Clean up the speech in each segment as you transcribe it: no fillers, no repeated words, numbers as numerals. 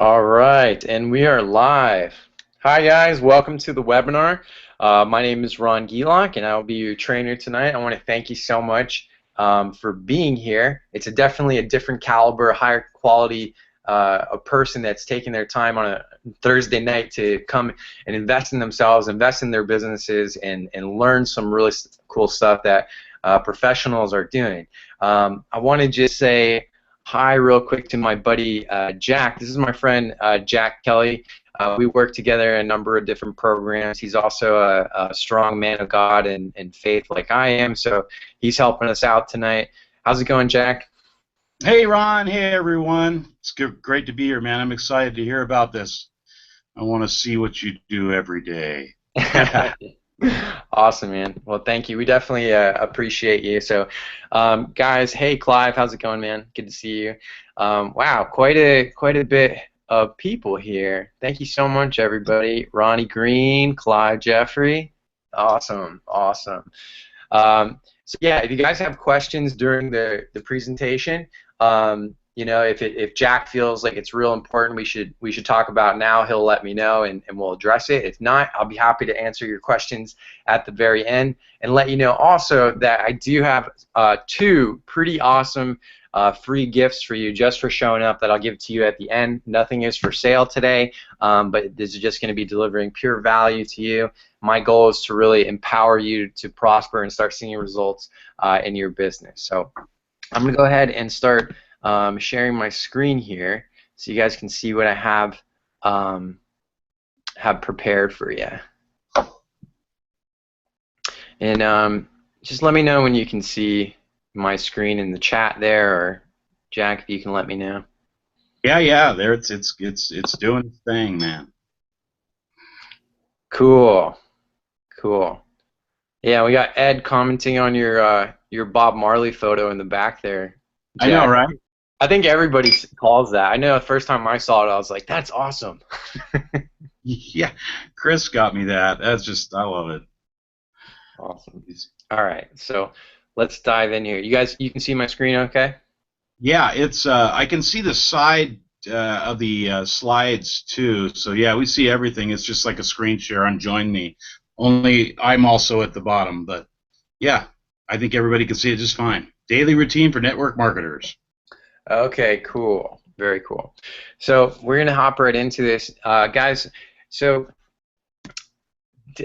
All right, and we are live. Hi guys, welcome to the webinar. My name is Ron Gielok, and I will be your trainer tonight. I want to thank you so much for being here. It's definitely a different caliber, higher quality, a person that's taking their time on a Thursday night to come and invest in themselves, invest in their businesses, and learn some really cool stuff that professionals are doing. I want to just say hi real quick to my buddy Jack. This is my friend Jack Kelly. We work together in a number of different programs. He's also a strong man of God and faith like I am, so he's helping us out tonight. How's it going, Jack? Hey, Ron. Hey, everyone. It's great to be here, man. I'm excited to hear about this. I want to see what you do every day. Awesome, man. Well, thank you. We definitely appreciate you. So, guys, hey, Clive, how's it going, man? Good to see you. Wow, quite a bit of people here. Thank you so much, everybody. Ronnie Green, Clive Jeffrey. Awesome, awesome. So yeah, if you guys have questions during the presentation, you know, if Jack feels like it's real important, we should talk about it now. He'll let me know, and we'll address it. If not, I'll be happy to answer your questions at the very end, and let you know also that I do have two pretty awesome free gifts for you just for showing up that I'll give to you at the end. Nothing is for sale today, but this is just going to be delivering pure value to you. My goal is to really empower you to prosper and start seeing results in your business. So I'm going to go ahead and start sharing my screen here so you guys can see what I have prepared for you. And just let me know when you can see my screen in the chat there, or Jack, if you can let me know. Yeah, there it's doing its thing, man. Cool. Cool. Yeah, we got Ed commenting on your Bob Marley photo in the back there, Jack. I know, right? I think everybody calls that. I know the first time I saw it, I was like, that's awesome. Yeah, Chris got me that. That's just, I love it. Awesome. All right, so let's dive in here. You can see my screen okay? Yeah, it's I can see the side of the slides too. So yeah, we see everything. It's just like a screen share on Join Me. Only I'm also at the bottom, but yeah, I think everybody can see it just fine. Daily routine for network marketers. Okay, cool. Very cool. So we're going to hop right into this. Guys, so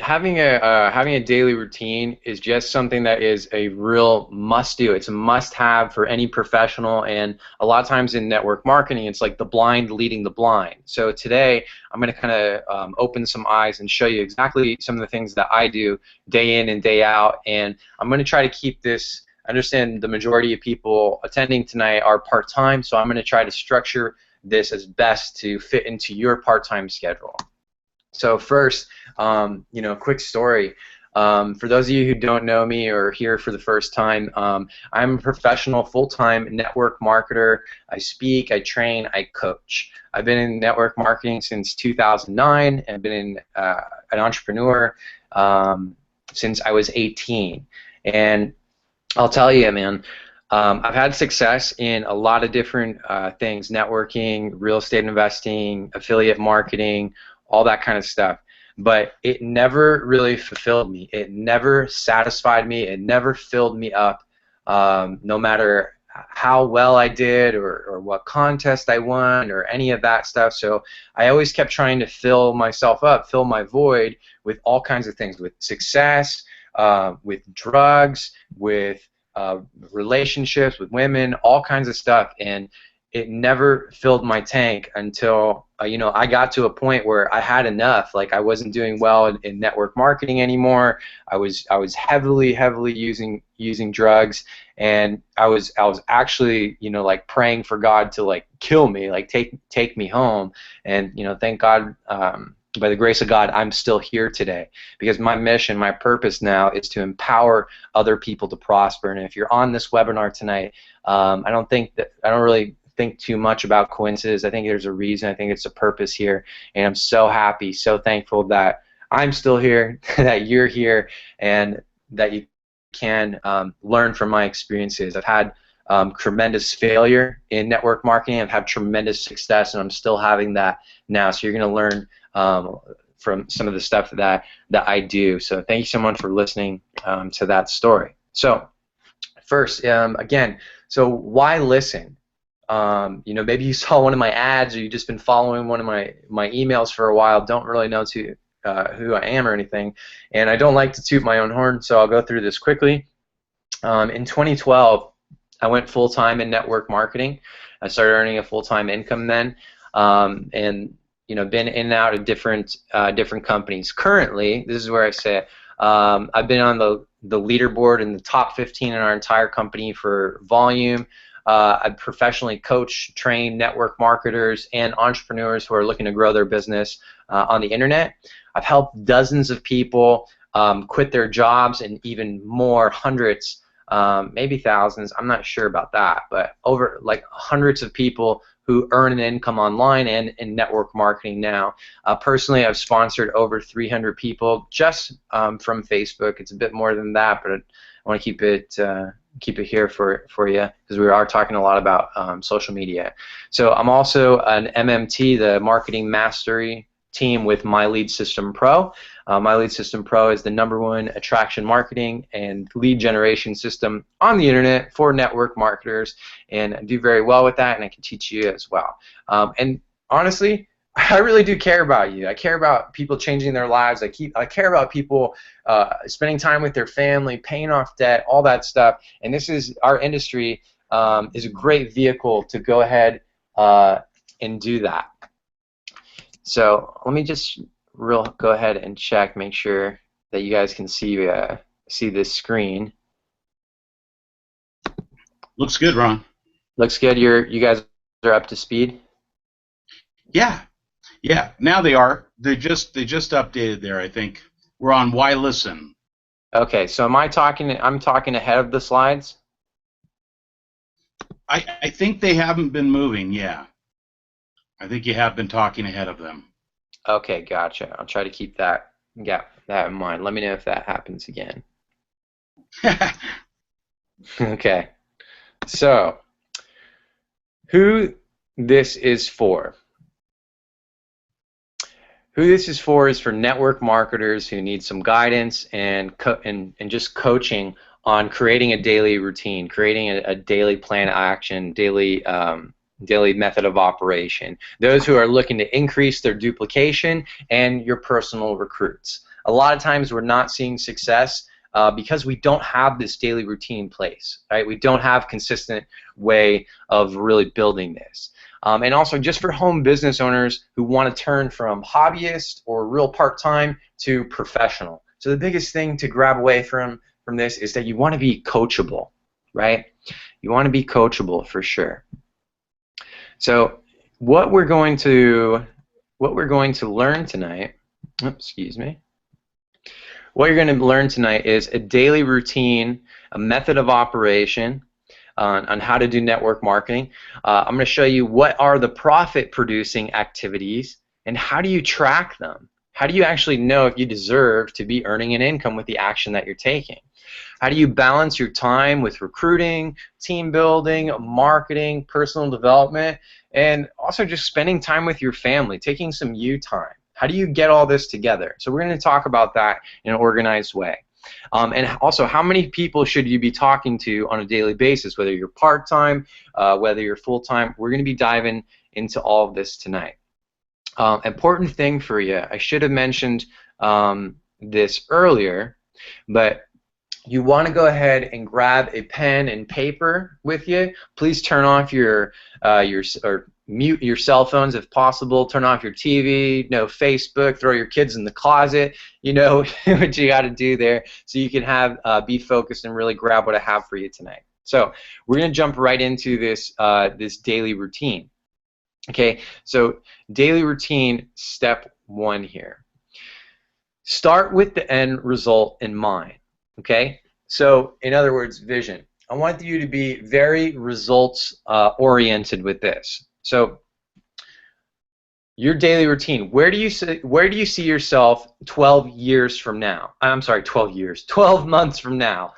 having a daily routine is just something that is a real must-do. It's a must-have for any professional, and a lot of times in network marketing, it's like the blind leading the blind. So today, I'm going to kind of open some eyes and show you exactly some of the things that I do day in and day out, and I'm going to try to keep this. I understand the majority of people attending tonight are part-time, so I'm going to try to structure this as best to fit into your part-time schedule. So first, you know, quick story. For those of you who don't know me or are here for the first time, I'm a professional full-time network marketer. I speak, I train, I coach. I've been in network marketing since 2009 and been an entrepreneur since I was 18. And I'll tell you, man, I've had success in a lot of different things: networking, real estate investing, affiliate marketing, all that kind of stuff. But it never really fulfilled me. It never satisfied me. It never filled me up, no matter how well I did or what contest I won or any of that stuff. So I always kept trying to fill myself up, fill my void with all kinds of things, with success, with drugs, with relationships, with women, all kinds of stuff. And it never filled my tank until you know, I got to a point where I had enough. Like, I wasn't doing well in network marketing anymore. I was heavily using drugs, and I was actually, you know, like praying for God to like kill me, like take me home. And you know, thank God, by the grace of God, I'm still here today, because my mission, my purpose now is to empower other people to prosper. And if you're on this webinar tonight, I don't really think too much about coincidence. I think there's a reason. I think it's a purpose here, and I'm so happy, so thankful that I'm still here, that you're here, and that you can learn from my experiences. I've had tremendous failure in network marketing. I've had tremendous success, and I'm still having that now. So you're going to learn from some of the stuff that I do. So thank you so much for listening to that story. So first, again, so why listen? You know, maybe you saw one of my ads, or you've just been following one of my emails for a while, don't really know who I am or anything, and I don't like to toot my own horn, so I'll go through this quickly. In 2012, I went full-time in network marketing. I started earning a full-time income then, and you know, been in and out of different companies. Currently, this is where I say it, I've been on the leaderboard in the top 15 in our entire company for volume. I professionally coach, train network marketers and entrepreneurs who are looking to grow their business on the internet. I've helped dozens of people quit their jobs, and even more, hundreds, maybe thousands, I'm not sure about that, but over like hundreds of people who earn an income online and in network marketing now. Personally, I've sponsored over 300 people just from Facebook. It's a bit more than that, but I want to keep it here for you, because we are talking a lot about social media. So I'm also an MMT, the Marketing Mastery team with My Lead System Pro. My Lead System Pro is the #1 attraction marketing and lead generation system on the internet for network marketers, and I do very well with that, and I can teach you as well. And honestly, I really do care about you. I care about people changing their lives. I care about people spending time with their family, paying off debt, all that stuff. And this is our industry is a great vehicle to go ahead and do that. So let me just go ahead and check, make sure that you guys can see this screen. Looks good, Ron. Looks good. You guys are up to speed? Yeah. Yeah, now they are. They just updated there, I think. We're on Why Listen. Okay, so I'm talking ahead of the slides? I think they haven't been moving, yeah. I think you have been talking ahead of them. Okay, gotcha. I'll try to keep that in mind. Let me know if that happens again. Okay. So, who this is for? Who this is for is for network marketers who need some guidance and just coaching on creating a daily routine, creating a daily plan of action, daily method of operation. Those who are looking to increase their duplication and your personal recruits. A lot of times we're not seeing success because we don't have this daily routine in place, right? We don't have consistent way of really building this. And also just for home business owners who want to turn from hobbyist or real part-time to professional. So the biggest thing to grab away from this is that you want to be coachable, right? You want to be coachable for sure. So what we're going to learn tonight, excuse me. What you're going to learn tonight is a daily routine, a method of operation, on how to do network marketing. I'm going to show you what are the profit-producing activities and how do you track them. How do you actually know if you deserve to be earning an income with the action that you're taking? How do you balance your time with recruiting, team building, marketing, personal development, and also just spending time with your family, taking some you time? How do you get all this together? So we're going to talk about that in an organized way. And also, how many people should you be talking to on a daily basis, whether you're part-time, whether you're full-time? We're going to be diving into all of this tonight. Important thing for you, I should have mentioned this earlier, but you want to go ahead and grab a pen and paper with you. Please turn off or mute your cell phones if possible. Turn off your TV, no Facebook, throw your kids in the closet. You know what you got to do there so you can be focused and really grab what I have for you tonight. So we're going to jump right into this daily routine. Okay, so daily routine, step 1 here. Start with the end result in mind. Okay, so in other words, vision. I want you to be very results oriented with this. So your daily routine, where do you see yourself 12 years from now? I'm sorry, 12 years, 12 months from now.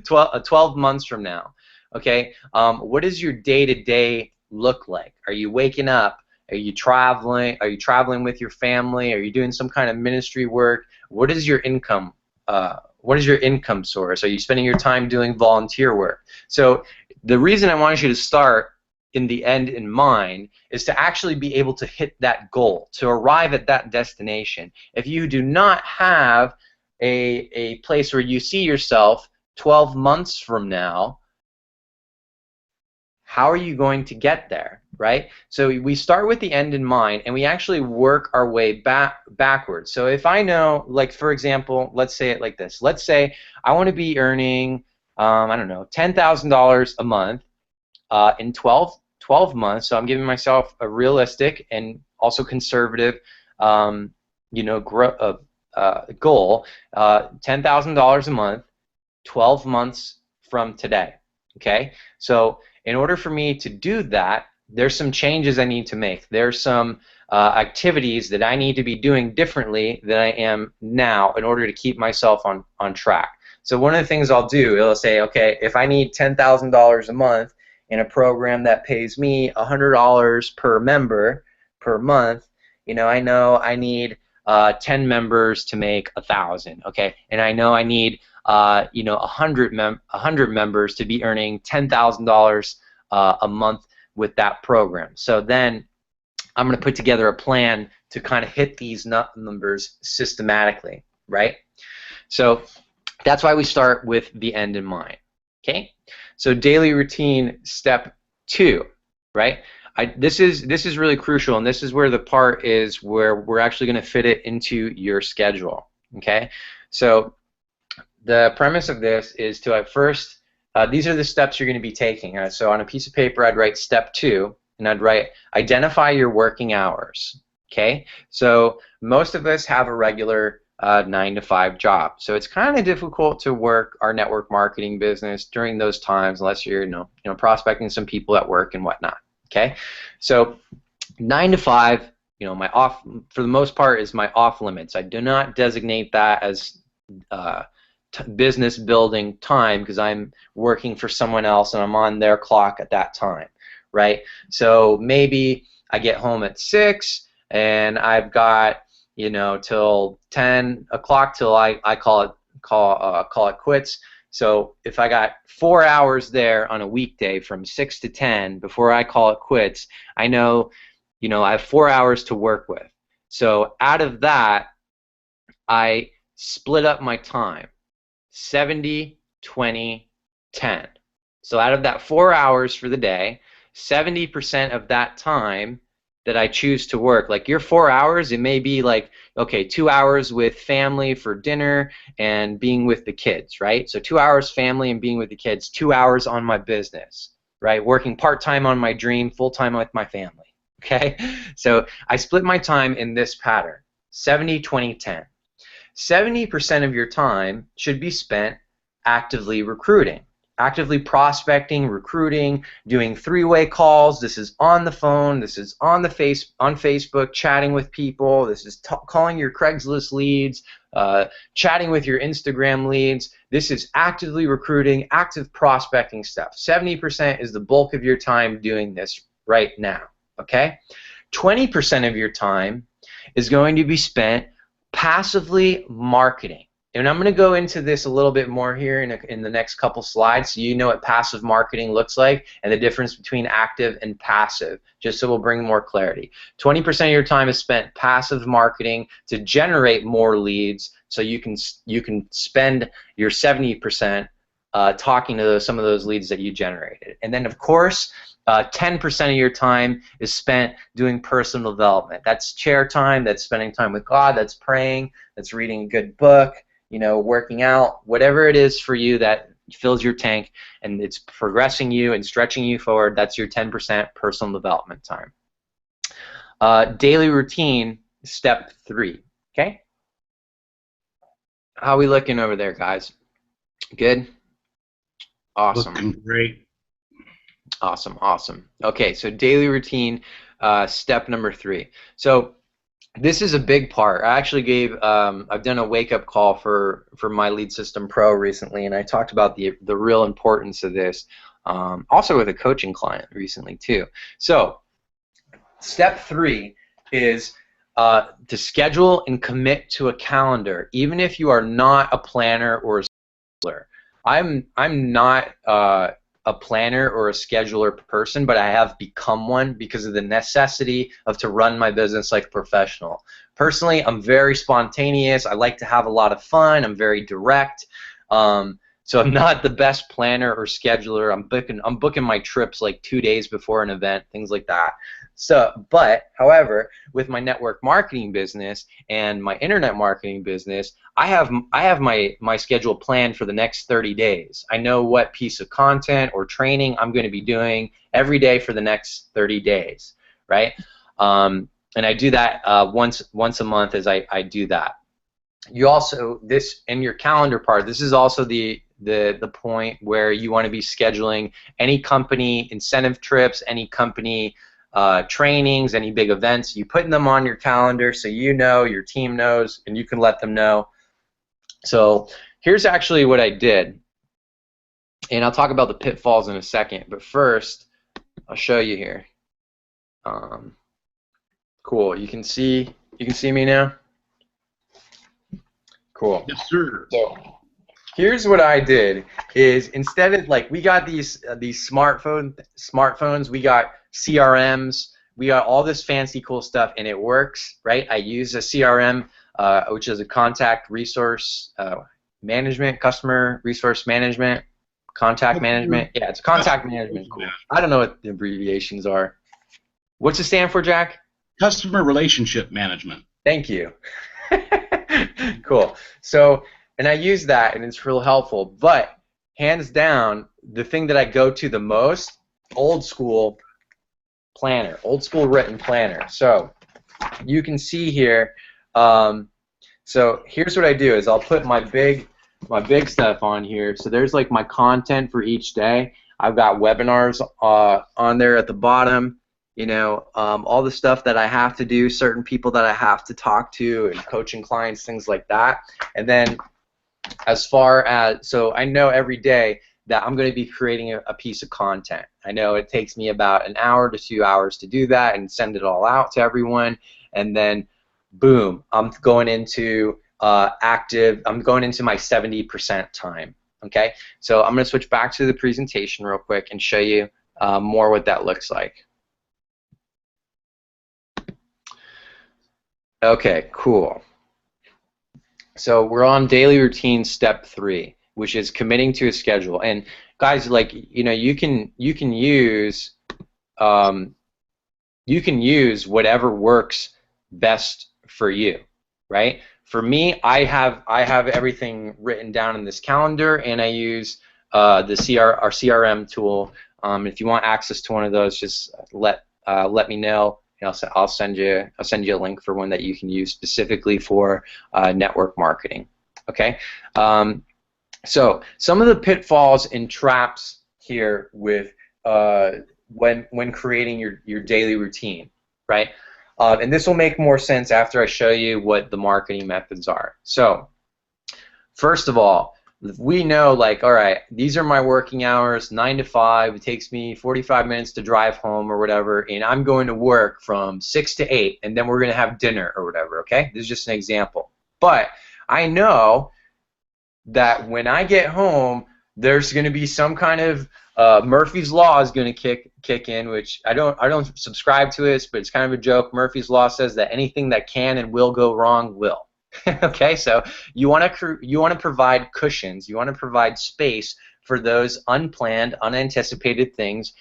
12 months from now. Okay, what does your day-to-day look like? Are you waking up? Are you traveling? Are you traveling with your family? Are you doing some kind of ministry work? What is your income? What is your income source? Are you spending your time doing volunteer work? So the reason I want you to start in the end in mind is to actually be able to hit that goal, to arrive at that destination. If you do not have a place where you see yourself 12 months from now, how are you going to get there, right? So we start with the end in mind, and we actually work our way backwards. So if I know, like for example, let's say it like this. Let's say I want to be earning, I don't know, $10,000 a month in 12 months. So I'm giving myself a realistic and also conservative, you know, goal, $10,000 a month, 12 months from today. Okay, so in order for me to do that, there's some changes I need to make. There's some activities that I need to be doing differently than I am now in order to keep myself on track. So one of the things I'll do, it'll say, okay, if I need $10,000 a month in a program that pays me $100 per member per month, you know I need 10 members to make 1,000. Okay, and I know I need you know, 100 members to be earning $10,000 a month with that program. So then I'm going to put together a plan to kind of hit these numbers systematically, right? So that's why we start with the end in mind. Okay. So daily routine step 2, right? This is really crucial, and this is where the part is where we're actually going to fit it into your schedule. Okay. So the premise of this is to at first, these are the steps you're going to be taking. So on a piece of paper, I'd write step 2, and I'd write identify your working hours. Okay, so most of us have a regular 9-to-5 job, so it's kind of difficult to work our network marketing business during those times unless you're you know prospecting some people at work and whatnot. Okay, so 9 to 5, you know, my off for the most part is my off limits. I do not designate that as business building time because I'm working for someone else and I'm on their clock at that time, right? So maybe I get home at 6 and I've got, you know, till 10 o'clock till I call it quits. So if I got 4 hours there on a weekday from 6 to 10 before I call it quits, I know, you know, I have 4 hours to work with. So out of that, I split up my time. 70, 20, 10. So out of that 4 hours for the day, 70% of that time that I choose to work, like your 4 hours, it may be like, okay, 2 hours with family for dinner and being with the kids, right? So 2 hours family and being with the kids, 2 hours on my business, right? Working part-time on my dream, full-time with my family, okay? So I split my time in this pattern, 70, 20, 10. 70% of your time should be spent actively recruiting, actively prospecting, recruiting, doing 3-way calls. This is on the phone, this is on Facebook, chatting with people, this is calling your Craigslist leads, chatting with your Instagram leads. This is actively recruiting, active prospecting stuff. 70% is the bulk of your time doing this right now, okay? 20% of your time is going to be spent passively marketing. And I'm going to go into this a little bit more here in the next couple slides so you know what passive marketing looks like and the difference between active and passive, just so we'll bring more clarity. 20% of your time is spent passive marketing to generate more leads so you can spend your 70% talking to some of those leads that you generated. And then, of course, 10% of your time is spent doing personal development. That's chair time, that's spending time with God, that's praying, that's reading a good book, you know, working out, whatever it is for you that fills your tank and it's progressing you and stretching you forward. That's your 10% personal development time. Daily routine, step 3. Okay? How are we looking over there, guys? Good? Awesome. Looking great. Awesome, awesome. Okay, so daily routine, step number 3. So this is a big part. I actually I've done a wake-up call for my Lead System Pro recently, and I talked about the real importance of this. Also with a coaching client recently too. So step 3 is to schedule and commit to a calendar, even if you are not a planner or a scheduler. I'm not a planner or a scheduler person, but I have become one because of the necessity of to run my business like a professional. Personally, I'm very spontaneous. I like to have a lot of fun. I'm very direct. So I'm not the best planner or scheduler. I'm booking my trips like 2 days before an event, things like that. So, but however, with my network marketing business and my internet marketing business, I have my schedule planned for the next 30 days. I know what piece of content or training I'm going to be doing every day for the next 30 days, right? And I do that once a month as I do that. You also, this in your calendar part, this is also the point where you want to be scheduling any company incentive trips, any company trainings, any big events. You put them on your calendar so you know, your team knows, and you can let them know. So here's actually what I did, and I'll talk about the pitfalls in a second, but first I'll show you here. Cool, you can see me now? Cool. Yes, sir. So here's what I did is, instead of, like, we got these smartphones, we got CRMs, we got all this fancy cool stuff, and it works, right? I use a CRM, which is a contact resource management, customer resource management, contact management. Yeah, it's contact management. Cool. I don't know what the abbreviations are. What's it stand for, Jack? Customer relationship management. Thank you. Cool. So, and I use that, and it's real helpful. But hands down, the thing that I go to the most, old school planner, old school written planner. So you can see here. So here's what I do is I'll put my big stuff on here. So there's like my content for each day. I've got webinars on there at the bottom. You know, all the stuff that I have to do, certain people that I have to talk to, and coaching clients, things like that. And then as far as, so I know every day that I'm going to be creating a piece of content. I know it takes me about an hour to 2 hours to do that and send it all out to everyone. And then, boom, I'm going into I'm going into my 70% time. Okay, so I'm going to switch back to the presentation real quick and show you more what that looks like. Okay, cool. So we're on daily routine step 3, which is committing to a schedule. And guys, like, you know, you can use whatever works best for you, right? For me, I have everything written down in this calendar, and I use our CRM tool. If you want access to one of those, just let me know. I'll send you a link for one that you can use specifically for network marketing. Okay. So some of the pitfalls and traps here with when creating your daily routine, right? And this will make more sense after I show you what the marketing methods are. So first of all, we know, like, all right, these are my working hours, 9 to 5. It takes me 45 minutes to drive home or whatever, and I'm going to work from 6 to 8, and then we're going to have dinner or whatever, okay? This is just an example. But I know that when I get home, there's going to be some kind of Murphy's Law is going to kick in, which I don't subscribe to it, but it's kind of a joke. Murphy's Law says that anything that can and will go wrong will. Okay, so you want to provide cushions. You want to provide space for those unplanned, unanticipated things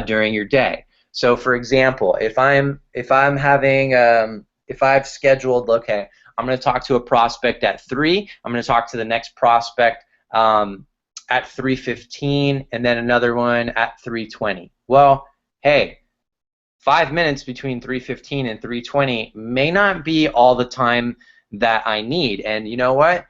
during your day. So, for example, if I've scheduled, okay, I'm going to talk to a prospect at 3. I'm going to talk to the next prospect at 3:15, and then another one at 3:20. Well, hey, 5 minutes between 3:15 and 3:20 may not be all the time that I need. And you know what?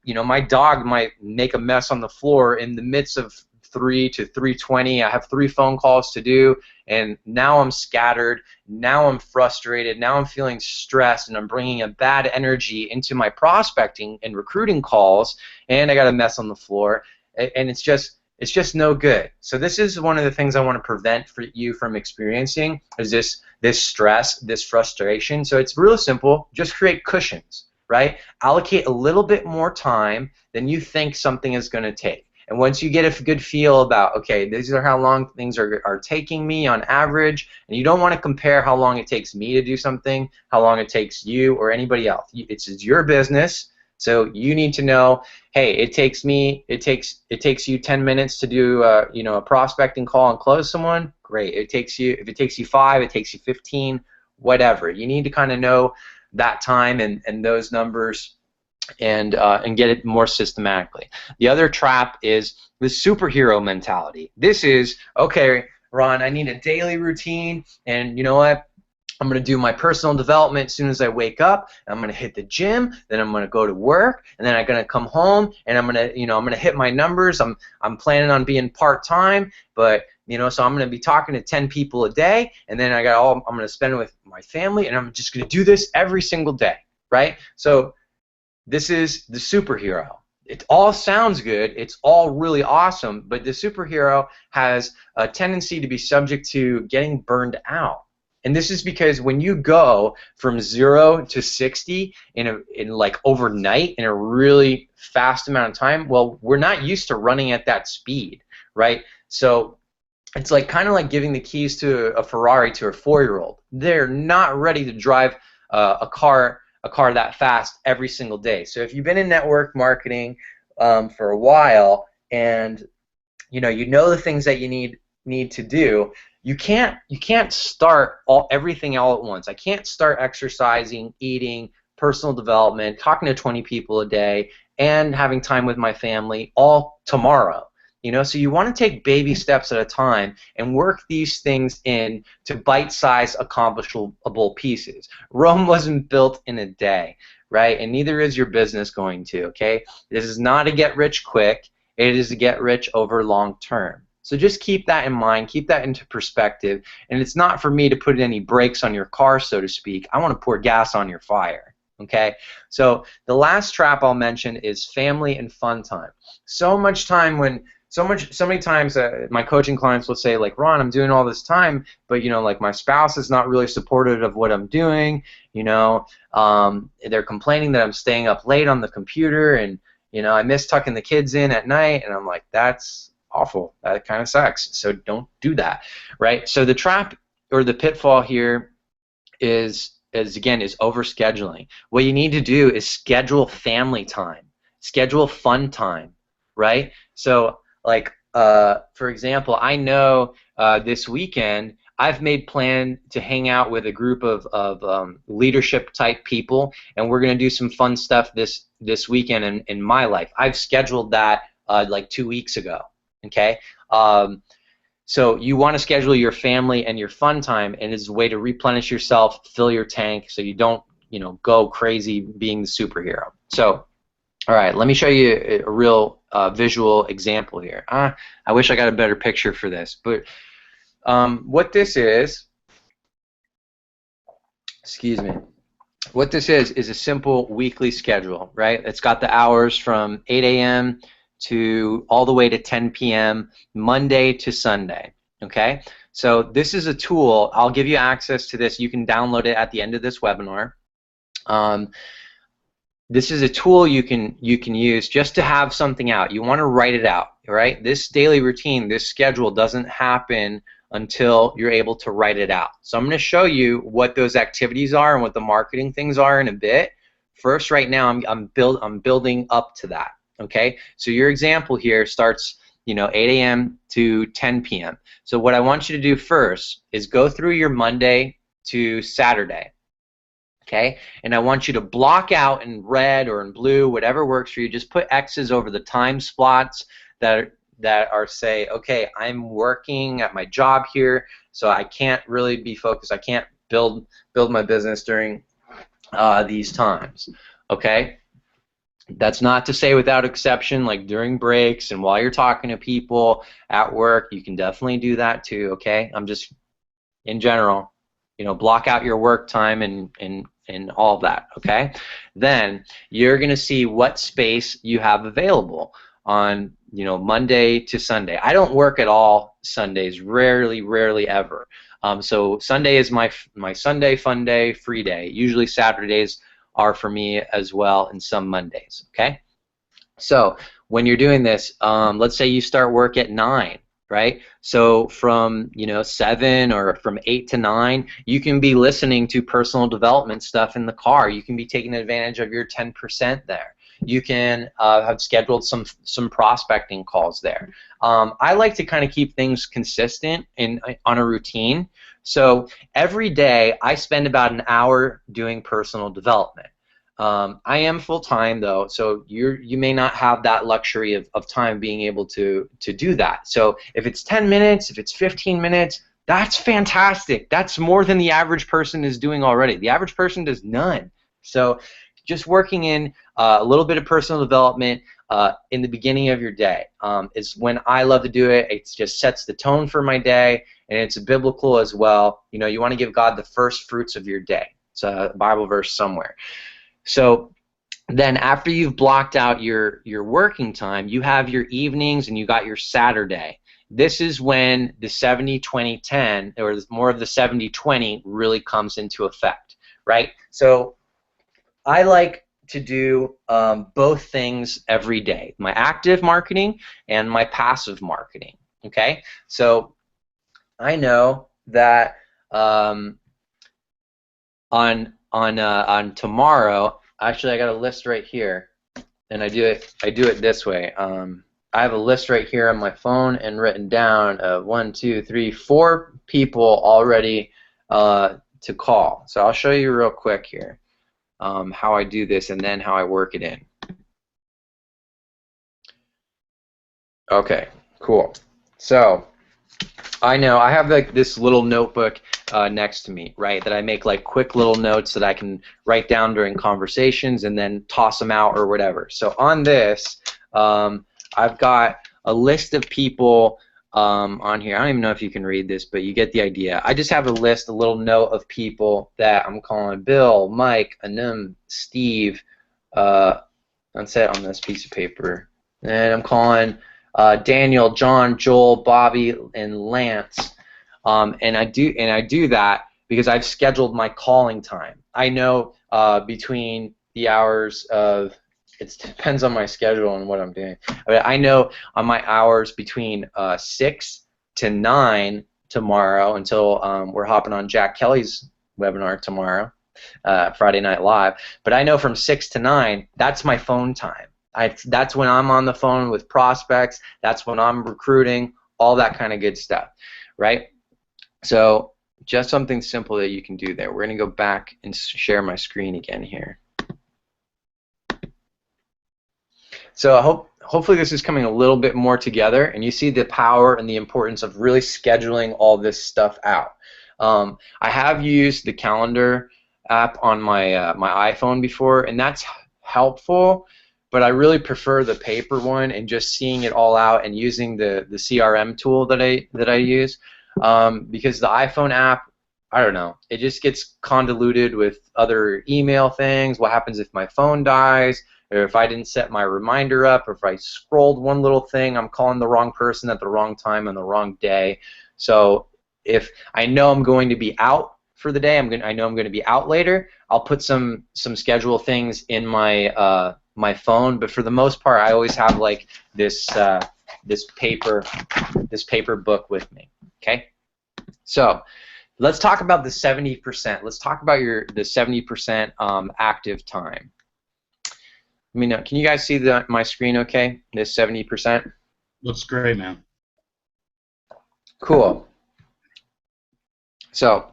You know, my dog might make a mess on the floor in the midst of 3 to 3:20. I have 3 phone calls to do, and now I'm scattered. Now I'm frustrated. Now I'm feeling stressed, and I'm bringing a bad energy into my prospecting and recruiting calls, and I got a mess on the floor. And it's just, It's just no good. So this is one of the things I want to prevent for you from experiencing is this stress, this frustration. So it's real simple. Just create cushions, right? Allocate a little bit more time than you think something is going to take. And once you get a good feel about, okay, these are how long things are taking me on average, and you don't want to compare how long it takes me to do something, how long it takes you or anybody else. It's your business, so you need to know, hey, it takes you 10 minutes to do a prospecting call and close someone. Great. If it takes you 5, it takes you 15, whatever. You need to kind of know that time and those numbers and get it more systematically. The other trap is the superhero mentality. This is, okay, Ron, I need a daily routine, and you know what? I'm going to do my personal development as soon as I wake up. I'm going to hit the gym, then I'm going to go to work, and then I'm going to come home and I'm going to hit my numbers. I'm planning on being part-time, but so I'm going to be talking to 10 people a day, and then I'm going to spend it with my family, and I'm just going to do this every single day, right? So this is the superhero. It all sounds good, it's all really awesome, but the superhero has a tendency to be subject to getting burned out. And this is because when you go from 0 to 60 in like overnight in a really fast amount of time, well, we're not used to running at that speed, right? So it's like kind of like giving the keys to a Ferrari to a 4-year-old. They're not ready to drive a car that fast every single day. So if you've been in network marketing for a while, and you know the things that you need to do, you can't start everything all at once. I can't start exercising, eating, personal development, talking to 20 people a day, and having time with my family all tomorrow. So you want to take baby steps at a time and work these things in to bite-sized, accomplishable pieces. Rome wasn't built in a day, right? And neither is your business going to, okay? This is not a get rich quick. It is a get rich over long term. So just keep that in mind, keep that into perspective, and it's not for me to put any brakes on your car, so to speak. I want to pour gas on your fire, okay? So the last trap I'll mention is family and fun time. So many times my coaching clients will say, like, Ron, I'm doing all this time, but like my spouse is not really supportive of what I'm doing. They're complaining that I'm staying up late on the computer, and I miss tucking the kids in at night, and I'm like, that's awful. That kind of sucks. So don't do that, right? So the trap or the pitfall here is overscheduling. What you need to do is schedule family time, schedule fun time, right? So like for example, I know this weekend I've made plan to hang out with a group of leadership type people, and we're going to do some fun stuff this weekend in my life. I've scheduled that like 2 weeks ago. Okay, so you want to schedule your family and your fun time, and it's a way to replenish yourself, fill your tank, so you don't go crazy being the superhero. So, all right, let me show you a real visual example here. I wish I got a better picture for this, but what this is, excuse me. What this is a simple weekly schedule, right? It's got the hours from 8 a.m. to all the way to 10 p.m. Monday to Sunday, okay? So this is a tool. I'll give you access to this. You can download it at the end of this webinar. This is a tool you can use just to have something out. You want to write it out, right? This daily routine, this schedule doesn't happen until you're able to write it out. So I'm going to show you what those activities are and what the marketing things are in a bit. First, right now, I'm building up to that. Okay, so your example here starts 8 a.m. to 10 p.m. So what I want you to do first is go through your Monday to Saturday. Okay, and I want you to block out in red or in blue, whatever works for you. Just put X's over the time slots that are say, okay, I'm working at my job here, so I can't really be focused. I can't build my business during these times. Okay. That's not to say without exception, like during breaks and while you're talking to people at work, you can definitely do that too, okay? I'm just, in general, block out your work time and all of that, okay? Then you're going to see what space you have available on Monday to Sunday. I don't work at all Sundays, rarely ever. So Sunday is my Sunday fun day, free day. Usually Saturdays are for me as well, and some Mondays. Okay. So when you're doing this, let's say you start work at 9, right? So from 7 or from 8 to 9, you can be listening to personal development stuff in the car. You can be taking advantage of your 10% there. You can have scheduled some prospecting calls there. I like to kind of keep things consistent on a routine. So every day I spend about an hour doing personal development. I am full-time though, so you may not have that luxury of time being able to do that. So if it's 10 minutes, if it's 15 minutes, that's fantastic. That's more than the average person is doing already. The average person does none. So just working in a little bit of personal development in the beginning of your day is when I love to do it. It just sets the tone for my day, and it's biblical as well. You want to give God the first fruits of your day. It's a Bible verse somewhere. So then after you've blocked out your working time, you have your evenings and you got your Saturday. This is when the 70-20-10, or more of the 70-20, really comes into effect, right? So I like to do both things every day, my active marketing and my passive marketing, okay? So I know that on tomorrow, actually I got a list right here, and I do it this way. I have a list right here on my phone and written down 1, 2, 3, 4 people already to call. So I'll show you real quick here how I do this and then how I work it in. Okay, cool. So I know I have like this little notebook next to me, right, that I make like quick little notes that I can write down during conversations and then toss them out or whatever. So on this, I've got a list of people on here. I don't even know if you can read this, but you get the idea. I just have a list, a little note of people that I'm calling Bill, Mike, Anum, Steve. That's it on this piece of paper. And I'm calling Daniel, John, Joel, Bobby, and Lance. And I do that because I've scheduled my calling time. I know between the hours of, it depends on my schedule and what I'm doing. I know on my hours between 6 to 9 tomorrow until we're hopping on Jack Kelly's webinar tomorrow, Friday Night Live. But I know from 6 to 9, that's my phone time. That's when I'm on the phone with prospects. That's when I'm recruiting, all that kind of good stuff, right? So just something simple that you can do there. We're going to go back and share my screen again here. So hopefully this is coming a little bit more together, and you see the power and the importance of really scheduling all this stuff out. I have used the calendar app on my my iPhone before, and that's helpful, but I really prefer the paper one and just seeing it all out and using the CRM tool that I use, because the iPhone app, I don't know, it just gets convoluted with other email things. What happens if my phone dies, or if I didn't set my reminder up, or if I scrolled one little thing, I'm calling the wrong person at the wrong time on the wrong day. So if I know I'm going to be out for the day, I know I'm going to be out later, I'll put some schedule things in my my phone. But for the most part, I always have like this this paper book with me. Okay, so let's talk about the 70%. Let's talk about the 70% active time. Let me know. Can you guys see my screen okay? This 70%? Looks great, man. Cool. So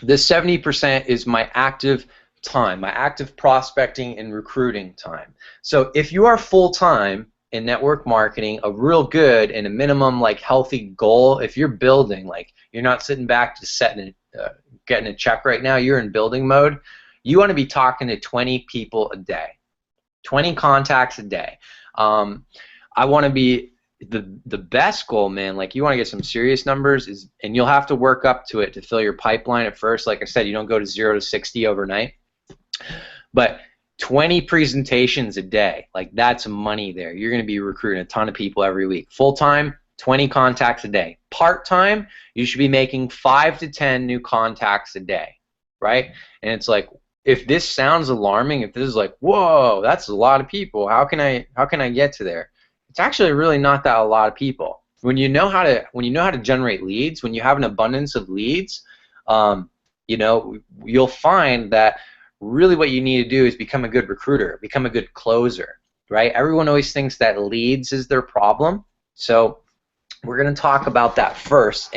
this 70% is my active time, my active prospecting and recruiting time. So if you are full-time in network marketing, a real good and a minimum like healthy goal, if you're building, like you're not sitting back just getting a check right now, you're in building mode, you want to be talking to 20 people a day. 20 contacts a day. I want to be the best goal, man. Like you want to get some serious numbers, and you'll have to work up to it to fill your pipeline at first. Like I said, you don't go to 0 to 60 overnight. But 20 presentations a day. Like, that's money there. You're going to be recruiting a ton of people every week. Full-time, 20 contacts a day. Part-time, you should be making 5 to 10 new contacts a day, right? And it's like, if this sounds alarming, if this is like, whoa, that's a lot of people, how can I get to there? It's actually really not that a lot of people. When you know how to generate leads, when you have an abundance of leads, you know, you'll find that really what you need to do is become a good recruiter, become a good closer, right? Everyone always thinks that leads is their problem, so we're going to talk about that first.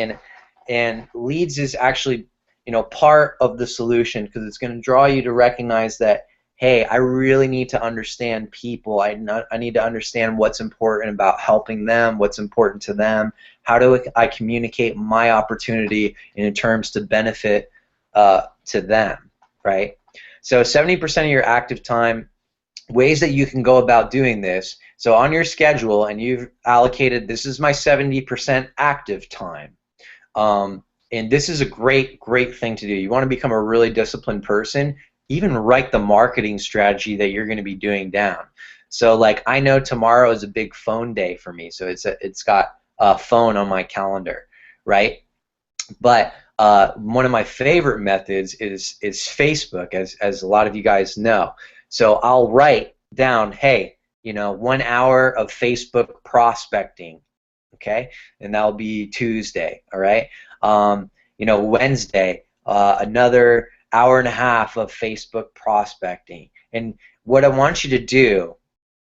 And leads is actually, you know, part of the solution, because it's going to draw you to recognize that, hey, I really need to understand people. I need to understand what's important about helping them, what's important to them. How do I communicate my opportunity in terms to benefit to them, right? So 70% of your active time, ways that you can go about doing this. So on your schedule, and you've allocated, this is my 70% active time. And this is a great thing to do. You want to become a really disciplined person, even write the marketing strategy that you're going to be doing down. So like, I know tomorrow is a big phone day for me, so it's got a phone on my calendar, right? But one of my favorite methods is Facebook, as a lot of you guys know. So I'll write down, hey, you know, 1 hour of Facebook prospecting, okay, and that'll be Tuesday, all right. You know, Wednesday, another hour and a half of Facebook prospecting. And what I want you to do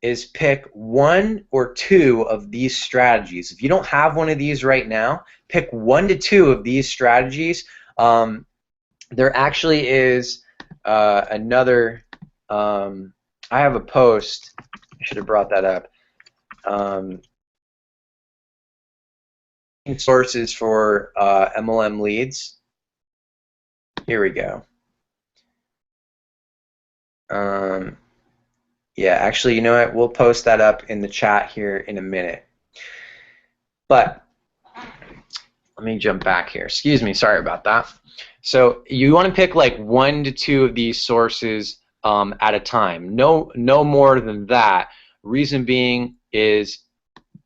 is pick 1 or 2 of these strategies. If you don't have one of these right now, pick 1 to 2 of these strategies. There actually is another, I have a post, I should have brought that up. Sources for MLM leads. Here we go. Yeah, actually, you know what? We'll post that up in the chat here in a minute. But let me jump back here. Excuse me, sorry about that. So you want to pick like 1 to 2 of these sources at a time. No more than that. Reason being is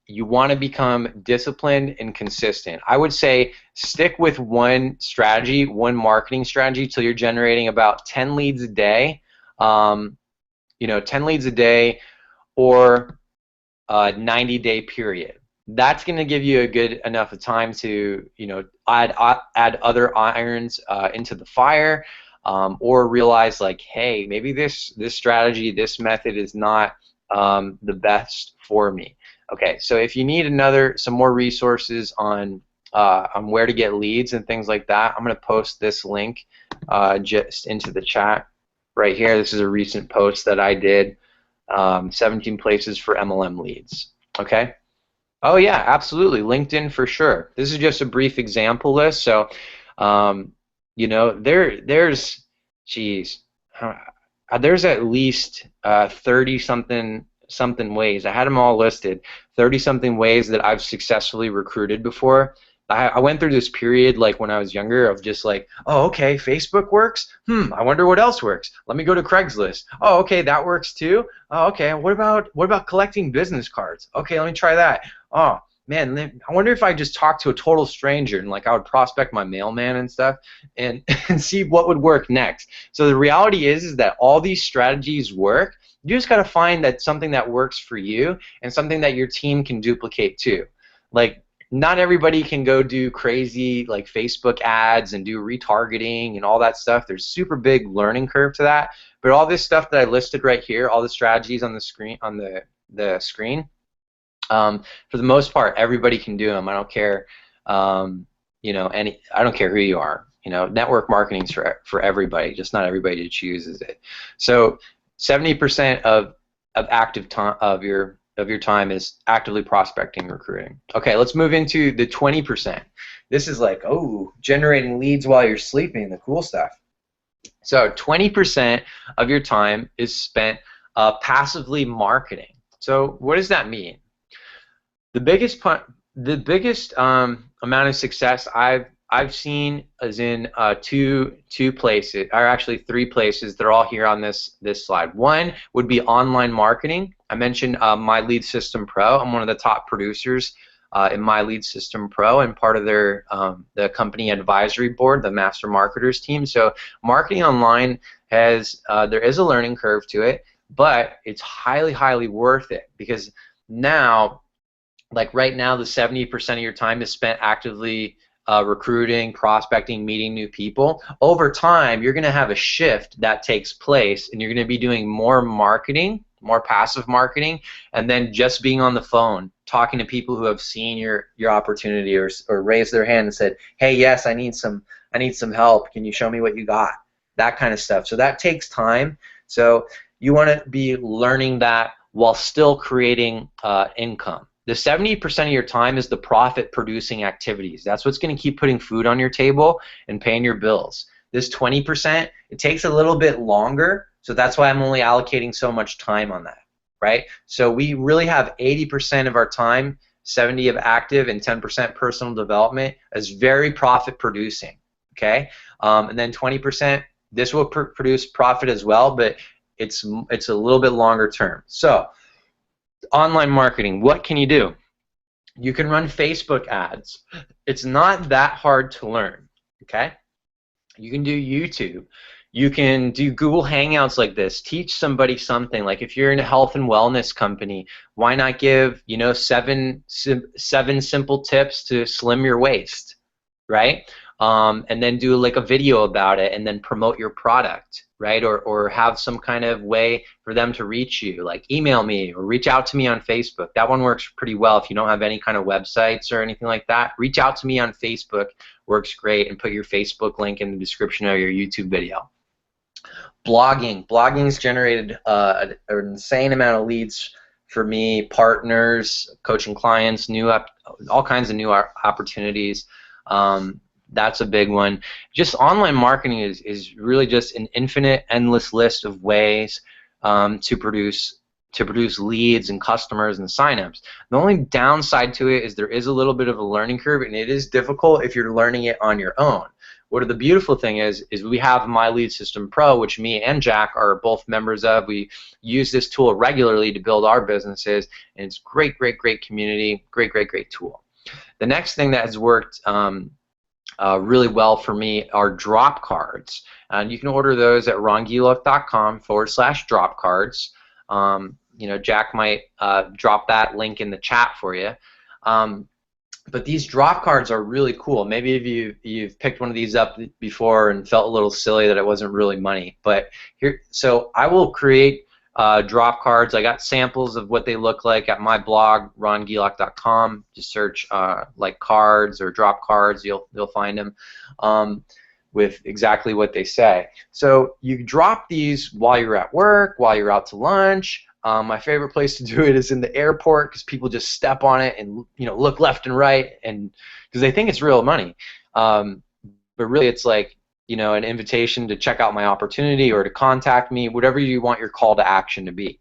you want to become disciplined and consistent. I would say stick with one strategy, one marketing strategy, till you're generating about 10 leads a day. You know, 10 leads a day, or a 90-day period. That's going to give you a good enough of time to, you know, add other irons into the fire, or realize like, hey, maybe this strategy, this method is not the best for me. Okay, so if you need some more resources on where to get leads and things like that, I'm going to post this link just into the chat right here. This is a recent post that I did, 17 places for MLM leads. Okay. Oh yeah, absolutely. LinkedIn for sure. This is just a brief example list. So, you know, there's at least 30 something ways. I had them all listed. 30 something ways that I've successfully recruited before. I went through this period, like when I was younger, of just like, oh, okay, Facebook works. I wonder what else works. Let me go to Craigslist. Oh, okay, that works too. Oh, okay. What about collecting business cards? Okay, let me try that. Oh man, I wonder if I just talked to a total stranger and like I would prospect my mailman and stuff and see what would work next. So the reality is that all these strategies work. You just got to find that something that works for you and something that your team can duplicate too. Like, not everybody can go do crazy like Facebook ads and do retargeting and all that stuff. There's super big learning curve to that. But all this stuff that I listed right here, all the strategies on the screen, for the most part, everybody can do them. I don't care, you know, I don't care who you are. You know, network marketing is for everybody, just not everybody chooses it. So 70% of active time of your time is actively prospecting and recruiting. Okay, let's move into the 20%. This is like, oh, generating leads while you're sleeping, the cool stuff. So 20% of your time is spent passively marketing. So what does that mean? The biggest amount of success I've I've seen is in two places, or actually three places. They're all here on this slide. One would be online marketing. I mentioned My Lead System Pro. I'm one of the top producers in My Lead System Pro and part of their the company advisory board, the master marketers team. So marketing online has there is a learning curve to it, but it's highly worth it, because now, like right now, the 70% of your time is spent actively recruiting, prospecting, meeting new people. Over time, you're going to have a shift that takes place, and you're going to be doing more marketing, more passive marketing, and then just being on the phone, talking to people who have seen your opportunity, or raised their hand and said, "Hey, yes, I need some help. Can you show me what you got?" That kind of stuff. So that takes time. So you want to be learning that while still creating income. The 70% of your time is the profit-producing activities. That's what's going to keep putting food on your table and paying your bills. This 20%, it takes a little bit longer, so that's why I'm only allocating so much time on that, right? So we really have 80% of our time, 70 of active and 10% personal development, as very profit-producing, okay? And then 20%, this will produce profit as well, but it's a little bit longer term. So online marketing, what can you do? You can run Facebook ads. It's not that hard to learn, okay? You can do YouTube. You can do Google Hangouts like this. Teach somebody something. Like if you're in a health and wellness company, why not give, you know, seven simple tips to slim your waist, right? And then do like a video about it and then promote your product, right? Or have some kind of way for them to reach you, like email me or reach out to me on Facebook. That one works pretty well if you don't have any kind of websites or anything like that. Reach out to me on Facebook, works great, and put your Facebook link in the description of your YouTube video. Blogging's generated an insane amount of leads for me, partners, coaching clients, all kinds of new opportunities. That's a big one. Just online marketing is really just an infinite, endless list of ways to produce leads and customers and signups. The only downside to it is there is a little bit of a learning curve, and it is difficult if you're learning it on your own. What the beautiful thing is we have My Lead System Pro, which me and Jack are both members of. We use this tool regularly to build our businesses, and it's great community, great tool. The next thing that has worked really well for me are drop cards, and you can order those at ronguillof.com/drop cards. You know, Jack might drop that link in the chat for you. But these drop cards are really cool. Maybe if you've picked one of these up before and felt a little silly that it wasn't really money. But here, so I will create drop cards. I got samples of what they look like at my blog, ronguillof.com. Just search like cards or drop cards. You'll find them with exactly what they say. So you drop these while you're at work, while you're out to lunch. My favorite place to do it is in the airport, because people just step on it and, you know, look left and right, and because they think it's real money, but really it's like, you know, an invitation to check out my opportunity or to contact me, whatever you want your call to action to be.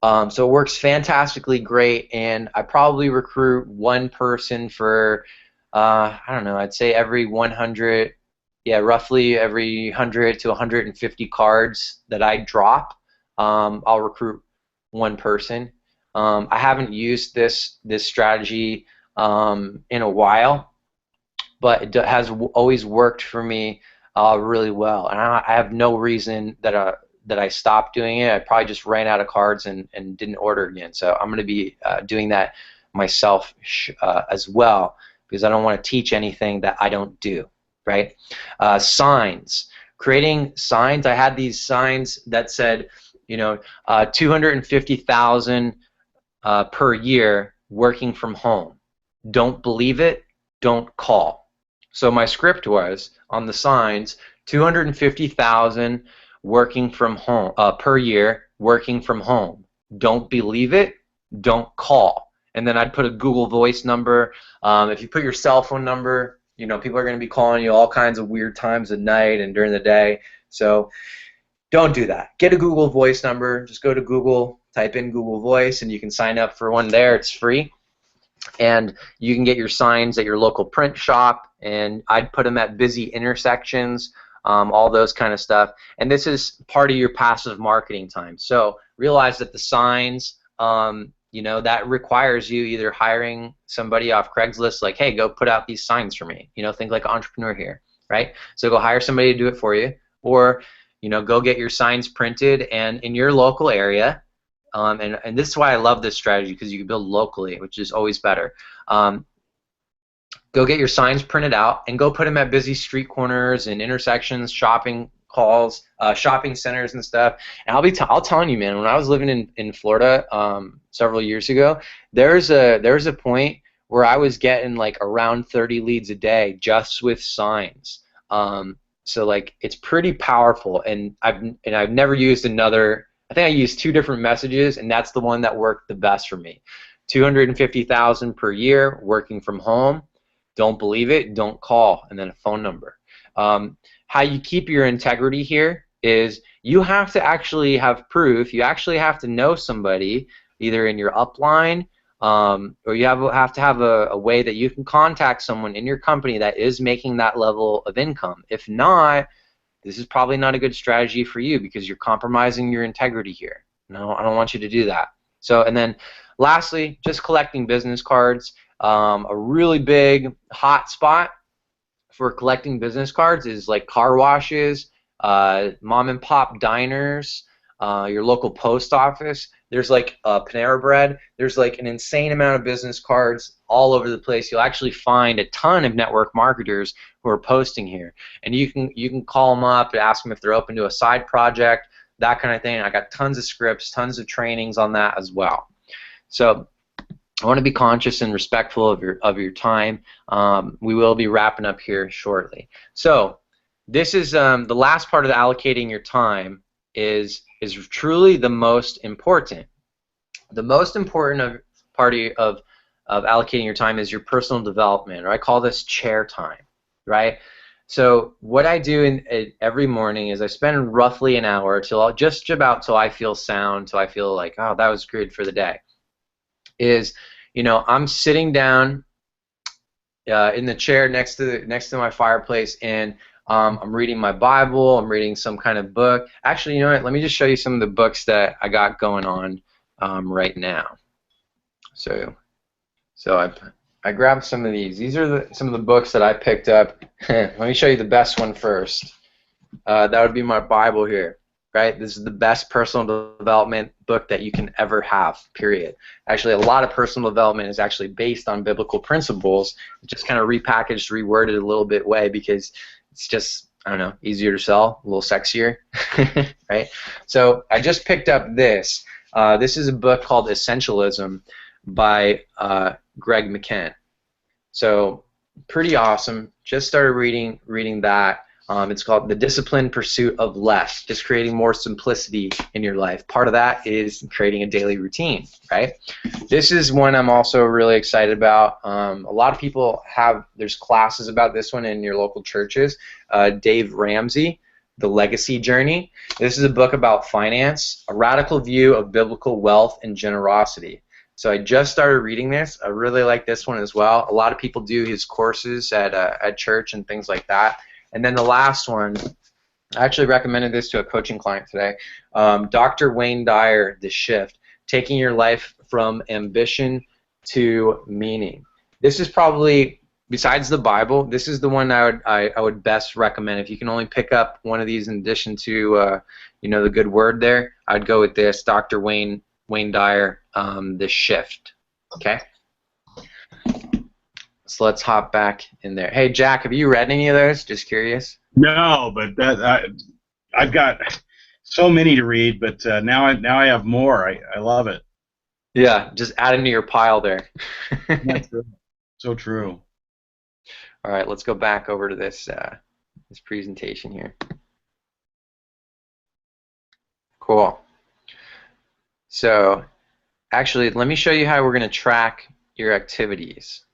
So it works fantastically great, and I probably recruit one person for I don't know, I'd say every 100, roughly every 100 to 150 cards that I drop. I'll recruit one person. I haven't used this strategy in a while, but it has always worked for me really well, and I have no reason that I stopped doing it. I probably just ran out of cards and didn't order again. So I'm going to be doing that myself as well, because I don't want to teach anything that I don't do, right? Signs. Creating signs. I had these signs that said, you know, 250,000 per year working from home. Don't believe it, don't call. So my script was on the signs, 250,000 working from home per year working from home. Don't believe it, don't call. And then I'd put a Google Voice number. If you put your cell phone number, you know, people are going to be calling you all kinds of weird times at night and during the day. So don't do that. Get a Google Voice number. Just go to Google, type in Google Voice, and you can sign up for one there. It's free. And you can get your signs at your local print shop, and I'd put them at busy intersections, all those kind of stuff. And this is part of your passive marketing time. So realize that the signs, you know, that requires you either hiring somebody off Craigslist, like, hey, go put out these signs for me. You know, think like an entrepreneur here, right? So go hire somebody to do it for you, or, you know, go get your signs printed and in your local area. And this is why I love this strategy, because you can build locally, which is always better. Go get your signs printed out and go put them at busy street corners and intersections, shopping halls, shopping centers and stuff. And I'll telling you, man, when I was living in Florida several years ago, there's a point where I was getting like around 30 leads a day just with signs. So like it's pretty powerful, and I've never used another. I think I used 2 different messages, and that's the one that worked the best for me. 250,000 per year working from home. Don't believe it, don't call, and then a phone number. How you keep your integrity here is you have to actually have proof. You actually have to know somebody, either in your upline, or you have to have a way that you can contact someone in your company that is making that level of income. If not, this is probably not a good strategy for you, because you're compromising your integrity here. No, I don't want you to do that. So, and then lastly, just collecting business cards. A really big hot spot for collecting business cards is like car washes, mom and pop diners, your local post office. There's like Panera Bread. There's like an insane amount of business cards all over the place. You'll actually find a ton of network marketers who are posting here, and you can call them up and ask them if they're open to a side project, that kind of thing. I got tons of scripts, tons of trainings on that as well. So I want to be conscious and respectful of your time. We will be wrapping up here shortly. So this is the last part of allocating your time is truly the most important. The most important part of allocating your time is your personal development, or I call this chair time, right? So what I do every morning is I spend roughly an hour just about till I feel sound, till I feel like, oh, that was good for the day. Is, you know, I'm sitting down in the chair next to my fireplace, and I'm reading my Bible. I'm reading some kind of book. Actually, you know what? Let me just show you some of the books that I got going on right now. So I grabbed some of these. These are some of the books that I picked up. Let me show you the best one first. That would be my Bible here, right? This is the best personal development book that you can ever have, period. Actually, a lot of personal development is actually based on biblical principles, just kind of repackaged, reworded a little bit way, because it's just, I don't know, easier to sell, a little sexier, right? So I just picked up this. This is a book called Essentialism by Greg McKen. So pretty awesome. Just started reading that. It's called The Disciplined Pursuit of Less, just creating more simplicity in your life. Part of that is creating a daily routine, right? This is one I'm also really excited about. A lot of people there's classes about this one in your local churches. Dave Ramsey, The Legacy Journey. This is a book about finance, a radical view of biblical wealth and generosity. So I just started reading this. I really like this one as well. A lot of people do his courses at church and things like that. And then the last one, I actually recommended this to a coaching client today. Dr. Wayne Dyer, The Shift, Taking Your Life from Ambition to Meaning. This is probably, besides the Bible, this is the one I would best recommend. If you can only pick up one of these in addition to you know, the good word there, I'd go with this, Dr. Wayne Dyer, The Shift. Okay? So let's hop back in there. Hey, Jack, have you read any of those? Just curious. No, but I've got so many to read, but now I have more. I love it. Yeah, just add into your pile there. That's so true. All right, let's go back over to this presentation here. Cool. So actually, let me show you how we're going to track your activities.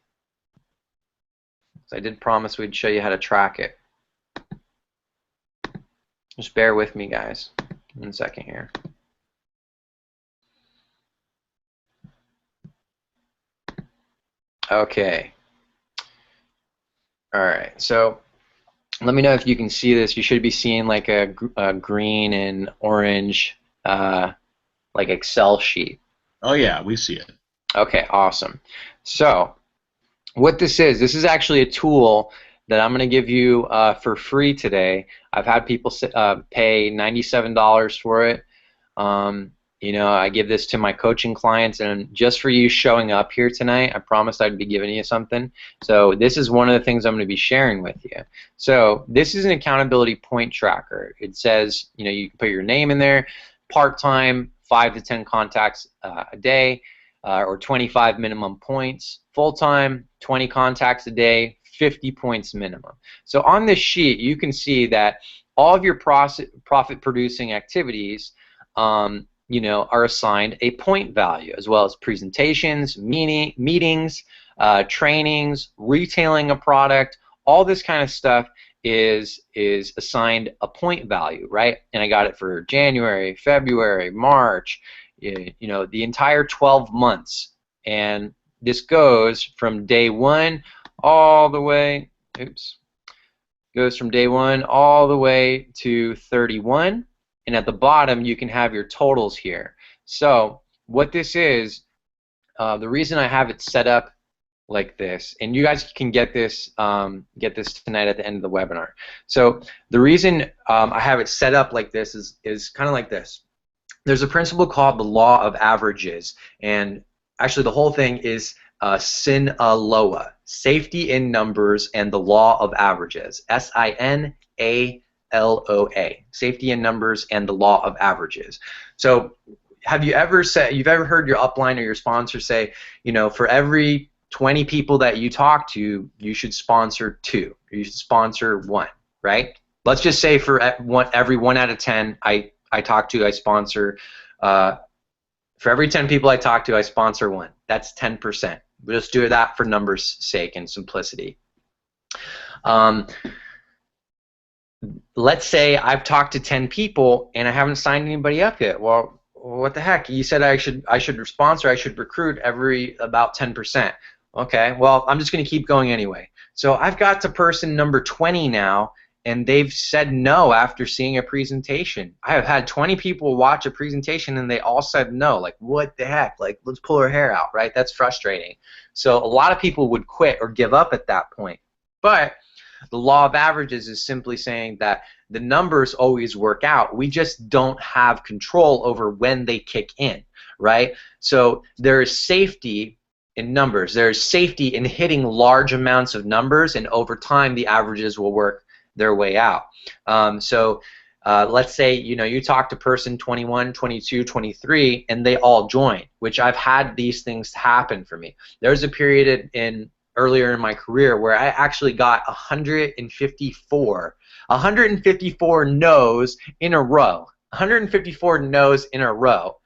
So I did promise we'd show you how to track it. Just bear with me, guys. 1 second here. Okay. All right. So let me know if you can see this. You should be seeing like a green and orange like Excel sheet. Oh yeah, we see it. Okay, awesome. So what this is actually a tool that I'm going to give you for free today. I've had people pay $97 for it. You know, I give this to my coaching clients, and just for you showing up here tonight, I promised I'd be giving you something. So this is one of the things I'm going to be sharing with you. So this is an accountability point tracker. It says, you know, you can put your name in there, part-time, 5 to 10 contacts a day, or 25 minimum points. Full-time, 20 contacts a day, 50 points minimum. So on this sheet, you can see that all of your profit-producing activities you know, are assigned a point value, as well as presentations, meetings, trainings, retailing a product. All this kind of stuff is assigned a point value, right? And I got it for January, February, March, you know, the entire 12 months. And this goes from day one all the way, goes from day one all the way to 31. And at the bottom, you can have your totals here. So what this is, the reason I have it set up like this, and you guys can get this tonight at the end of the webinar. So the reason I have it set up like this is kind of like this. There's a principle called the law of averages, and actually the whole thing is SINALOA, safety in numbers and the law of averages, SINALOA, safety in numbers and the law of averages. So have you ever heard your upline or your sponsor say, you know, for every 20 people that you talk to, you should sponsor 2, or you should sponsor 1, right? Let's just say for every 1 out of 10 I talk to, I sponsor. For every 10 people I talk to, I sponsor 1. That's 10%. We'll just do that for numbers' sake and simplicity. Let's say I've talked to 10 people and I haven't signed anybody up yet. Well, what the heck? You said I should sponsor, I should recruit every about 10%. Okay, well, I'm just going to keep going anyway. So I've got to person number 20 now, and they've said no after seeing a presentation. I have had 20 people watch a presentation and they all said no. Like, what the heck? Like, let's pull our hair out, right? That's frustrating. So a lot of people would quit or give up at that point. But the law of averages is simply saying that the numbers always work out. We just don't have control over when they kick in, right? So there is safety in numbers. There is safety in hitting large amounts of numbers, and over time the averages will work their way out. Let's say, you know, you talk to person 21, 22, 23, and they all join, which I've had these things happen for me. There's a period earlier in my career where I actually got 154 no's in a row. 154 no's in a row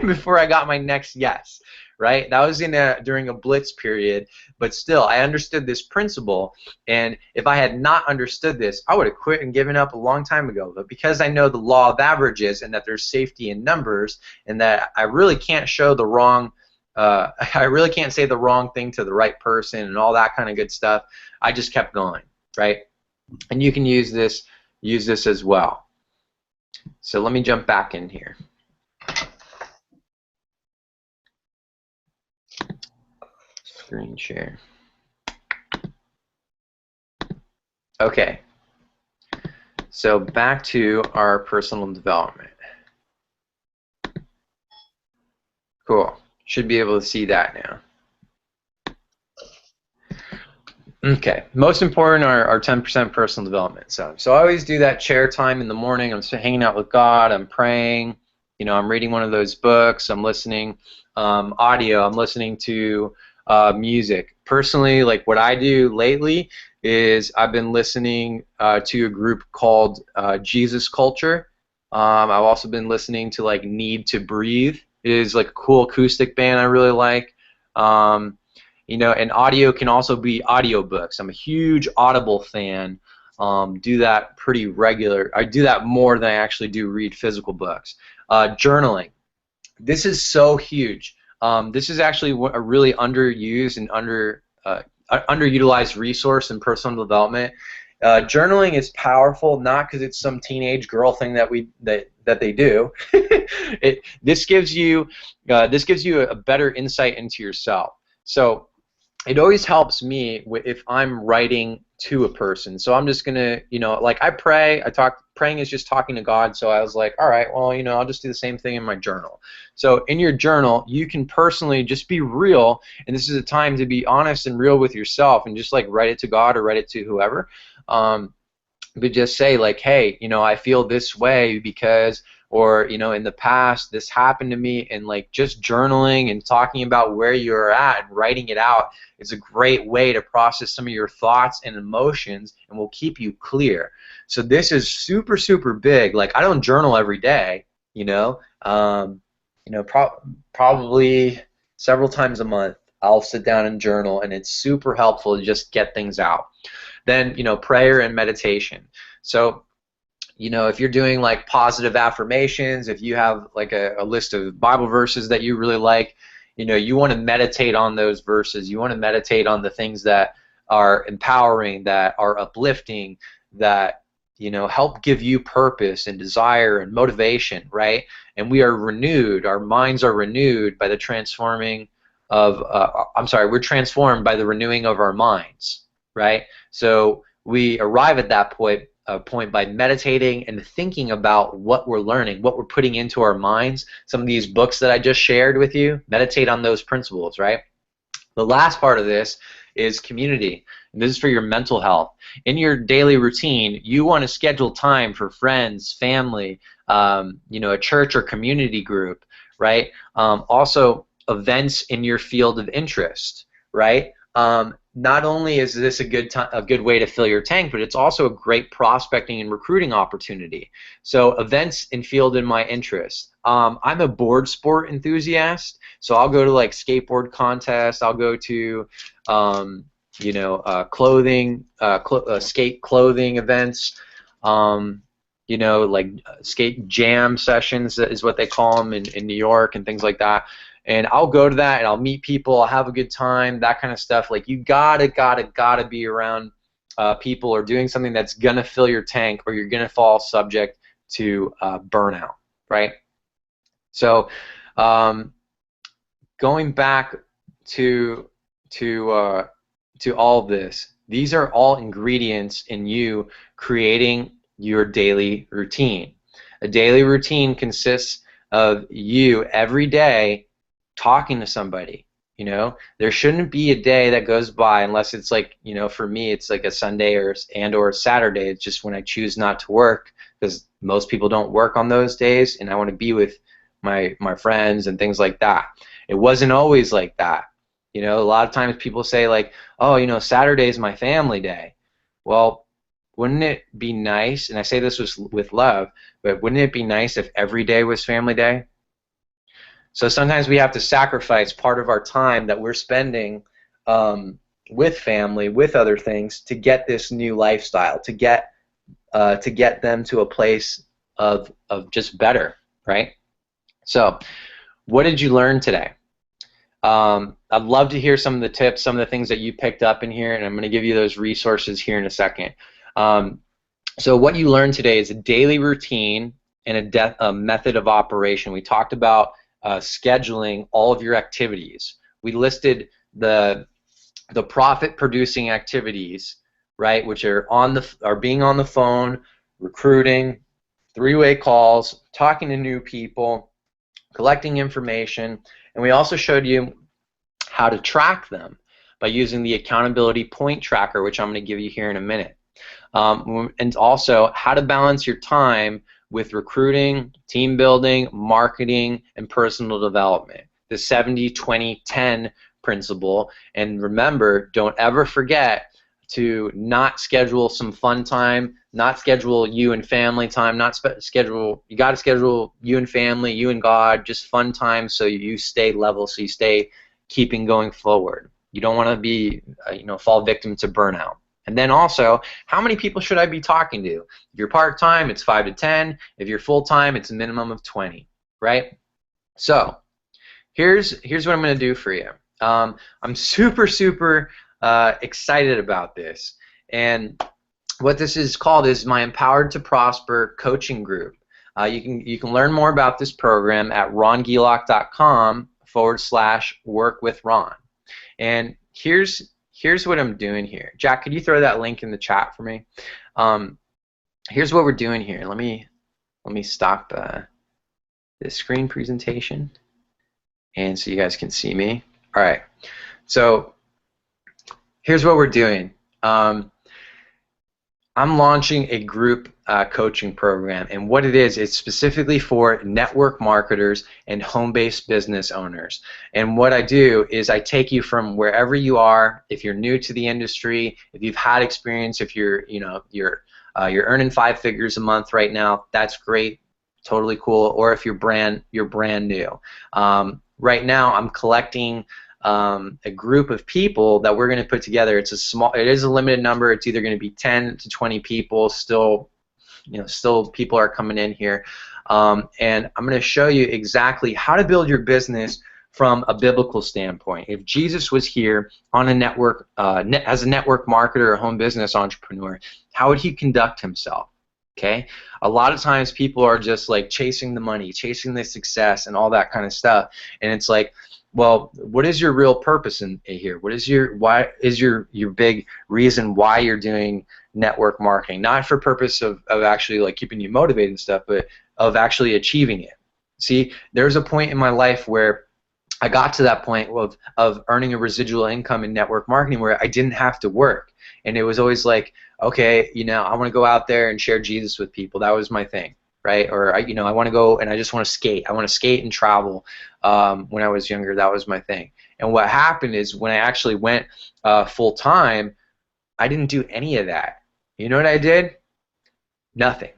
before I got my next yes. Right? That was during a blitz period, but still, I understood this principle, and if I had not understood this, I would have quit and given up a long time ago. But because I know the law of averages and that there's safety in numbers, and that I really can't show the wrong, I really can't say the wrong thing to the right person and all that kind of good stuff, I just kept going, right? And you can use this as well. So let me jump back in here. Screen share. Okay, so back to our personal development. Cool, should be able to see that now. Okay, most important are 10% personal development. So I always do that chair time in the morning. I'm hanging out with God, I'm praying, you know, I'm reading one of those books, I'm listening audio, I'm listening to music. Personally, like what I do lately is I've been listening to a group called Jesus Culture. I've also been listening to like Need to Breathe. It is like a cool acoustic band I really like. You know, and audio can also be audiobooks. I'm a huge Audible fan. Do that pretty regular. I do that more than I actually do read physical books. Journaling. This is so huge. This is actually a really underused and underutilized resource in personal development. Journaling is powerful, not because it's some teenage girl thing that they do. This gives you a better insight into yourself. So it always helps me if I'm writing to a person. So I'm just gonna, like I pray. Praying is just talking to God. So I was like, all right, well, I'll just do the same thing in my journal. So in your journal, you can personally just be real, and this is a time to be honest and real with yourself, and just like write it to God or write it to whoever. But just say like, hey, I feel this way because, or in the past this happened to me, and like just journaling and talking about where you're at and writing it out is a great way to process some of your thoughts and emotions, and will keep you clear. So this is super, super big. Like I don't journal every day, probably several times a month I'll sit down and journal, and it's super helpful to just get things out. Then, prayer and meditation. So, if you're doing like positive affirmations, if you have like a list of Bible verses that you really like, you want to meditate on those verses. You want to meditate on the things that are empowering, that are uplifting, that, help give you purpose and desire and motivation, right? And we are renewed, our minds are renewed by the transforming of, we're transformed by the renewing of our minds, right? So we arrive at that point by meditating and thinking about what we're learning, what we're putting into our minds. Some of these books that I just shared with you, meditate on those principles, right? The last part of this is community, and this is for your mental health. In your daily routine, you want to schedule time for friends, family, a church or community group, right? Also, events in your field of interest, right? Not only is this a good way to fill your tank, but it's also a great prospecting and recruiting opportunity. So events and field in my interest. I'm a board sport enthusiast, so I'll go to like skateboard contests. I'll go to clothing, skate clothing events. Like skate jam sessions is what they call them in New York and things like that. And I'll go to that, and I'll meet people, I'll have a good time, that kind of stuff. Like you gotta be around people or doing something that's gonna fill your tank, or you're gonna fall subject to burnout, right? So going back to all of this, these are all ingredients in you creating your daily routine. A daily routine consists of you every day talking to somebody. There shouldn't be a day that goes by unless it's like, for me it's like a Sunday or a Saturday. It's just when I choose not to work, because most people don't work on those days, and I want to be with my friends and things like that. It wasn't always like that. A lot of times people say like, oh, Saturday's my family day. Well, wouldn't it be nice, and I say this with love, but wouldn't it be nice if every day was family day? So sometimes we have to sacrifice part of our time that we're spending with family, with other things, to get this new lifestyle, to get them to a place of just better, right? So, what did you learn today? I'd love to hear some of the tips, some of the things that you picked up in here, and I'm going to give you those resources here in a second. So what you learned today is a daily routine and a method of operation. We talked about scheduling all of your activities. We listed the profit-producing activities, right, which are being on the phone, recruiting, three-way calls, talking to new people, collecting information, and we also showed you how to track them by using the accountability point tracker, which I'm going to give you here in a minute. And also how to balance your time with recruiting, team building, marketing, and personal development. The 70-20-10 principle. And remember, don't ever forget to not schedule some fun time, not schedule you and family time, you got to schedule you and family, you and God, just fun time, so you stay level, so you stay keeping going forward. You don't want to be, fall victim to burnout. And then also, how many people should I be talking to? If you're part-time, it's 5 to 10. If you're full-time, it's a minimum of 20, right? So, here's what I'm going to do for you. I'm super excited about this, and what this is called is my Empowered to Prosper coaching group. You can learn more about this program at rongielach.com/work-with-ron. And here's what I'm doing here. Jack, could you throw that link in the chat for me? Here's what we're doing here. Let me stop this screen presentation, and so you guys can see me. All right. So here's what we're doing. I'm launching a group coaching program, and what it is, it's specifically for network marketers and home-based business owners. And what I do is I take you from wherever you are. If you're new to the industry, if you've had experience, if you're earning 5 figures a month right now, that's great, totally cool. Or if you're brand new. Right now, I'm collecting a group of people that we're going to put together. It is a limited number. It's either going to be 10 to 20 people. Still people are coming in here, and I'm going to show you exactly how to build your business from a biblical standpoint. If Jesus was here on a network, as a network marketer or home business entrepreneur, how would he conduct himself? Okay, a lot of times people are just like chasing the money, chasing the success, and all that kind of stuff, and it's like, well, what is your real purpose in here? What is your big reason why you're doing network marketing? Not for purpose of actually like keeping you motivated and stuff, but of actually achieving it. See, there's a point in my life where I got to that point of earning a residual income in network marketing where I didn't have to work, and it was always like, okay, I want to go out there and share Jesus with people. That was my thing. Right? Or I want to go and I just want to skate. I want to skate and travel. When I was younger, that was my thing. And what happened is when I actually went full time, I didn't do any of that. You know what I did? Nothing.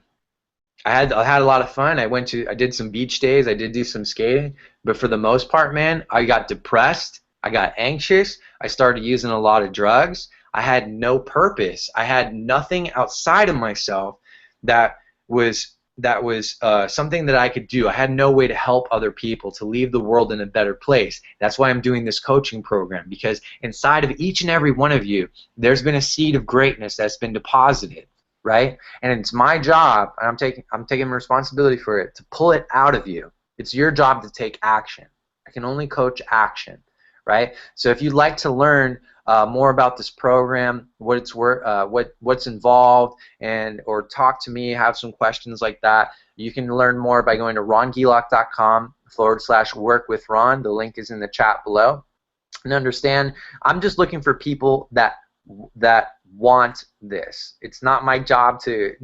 I had a lot of fun. I did some beach days. I did do some skating, but for the most part, man, I got depressed. I got anxious. I started using a lot of drugs. I had no purpose. I had nothing outside of myself that was something that I could do. I had no way to help other people, to leave the world in a better place. That's why I'm doing this coaching program, because inside of each and every one of you, there's been a seed of greatness that's been deposited, right? And it's my job, and I'm taking responsibility for it, to pull it out of you. It's your job to take action. I can only coach action, right? So if you'd like to learn more about this program, what's involved, or talk to me, have some questions like that, you can learn more by going to rongielach.com/work-with-ron. The link is in the chat below. And understand, I'm just looking for people that want this. It's not my job to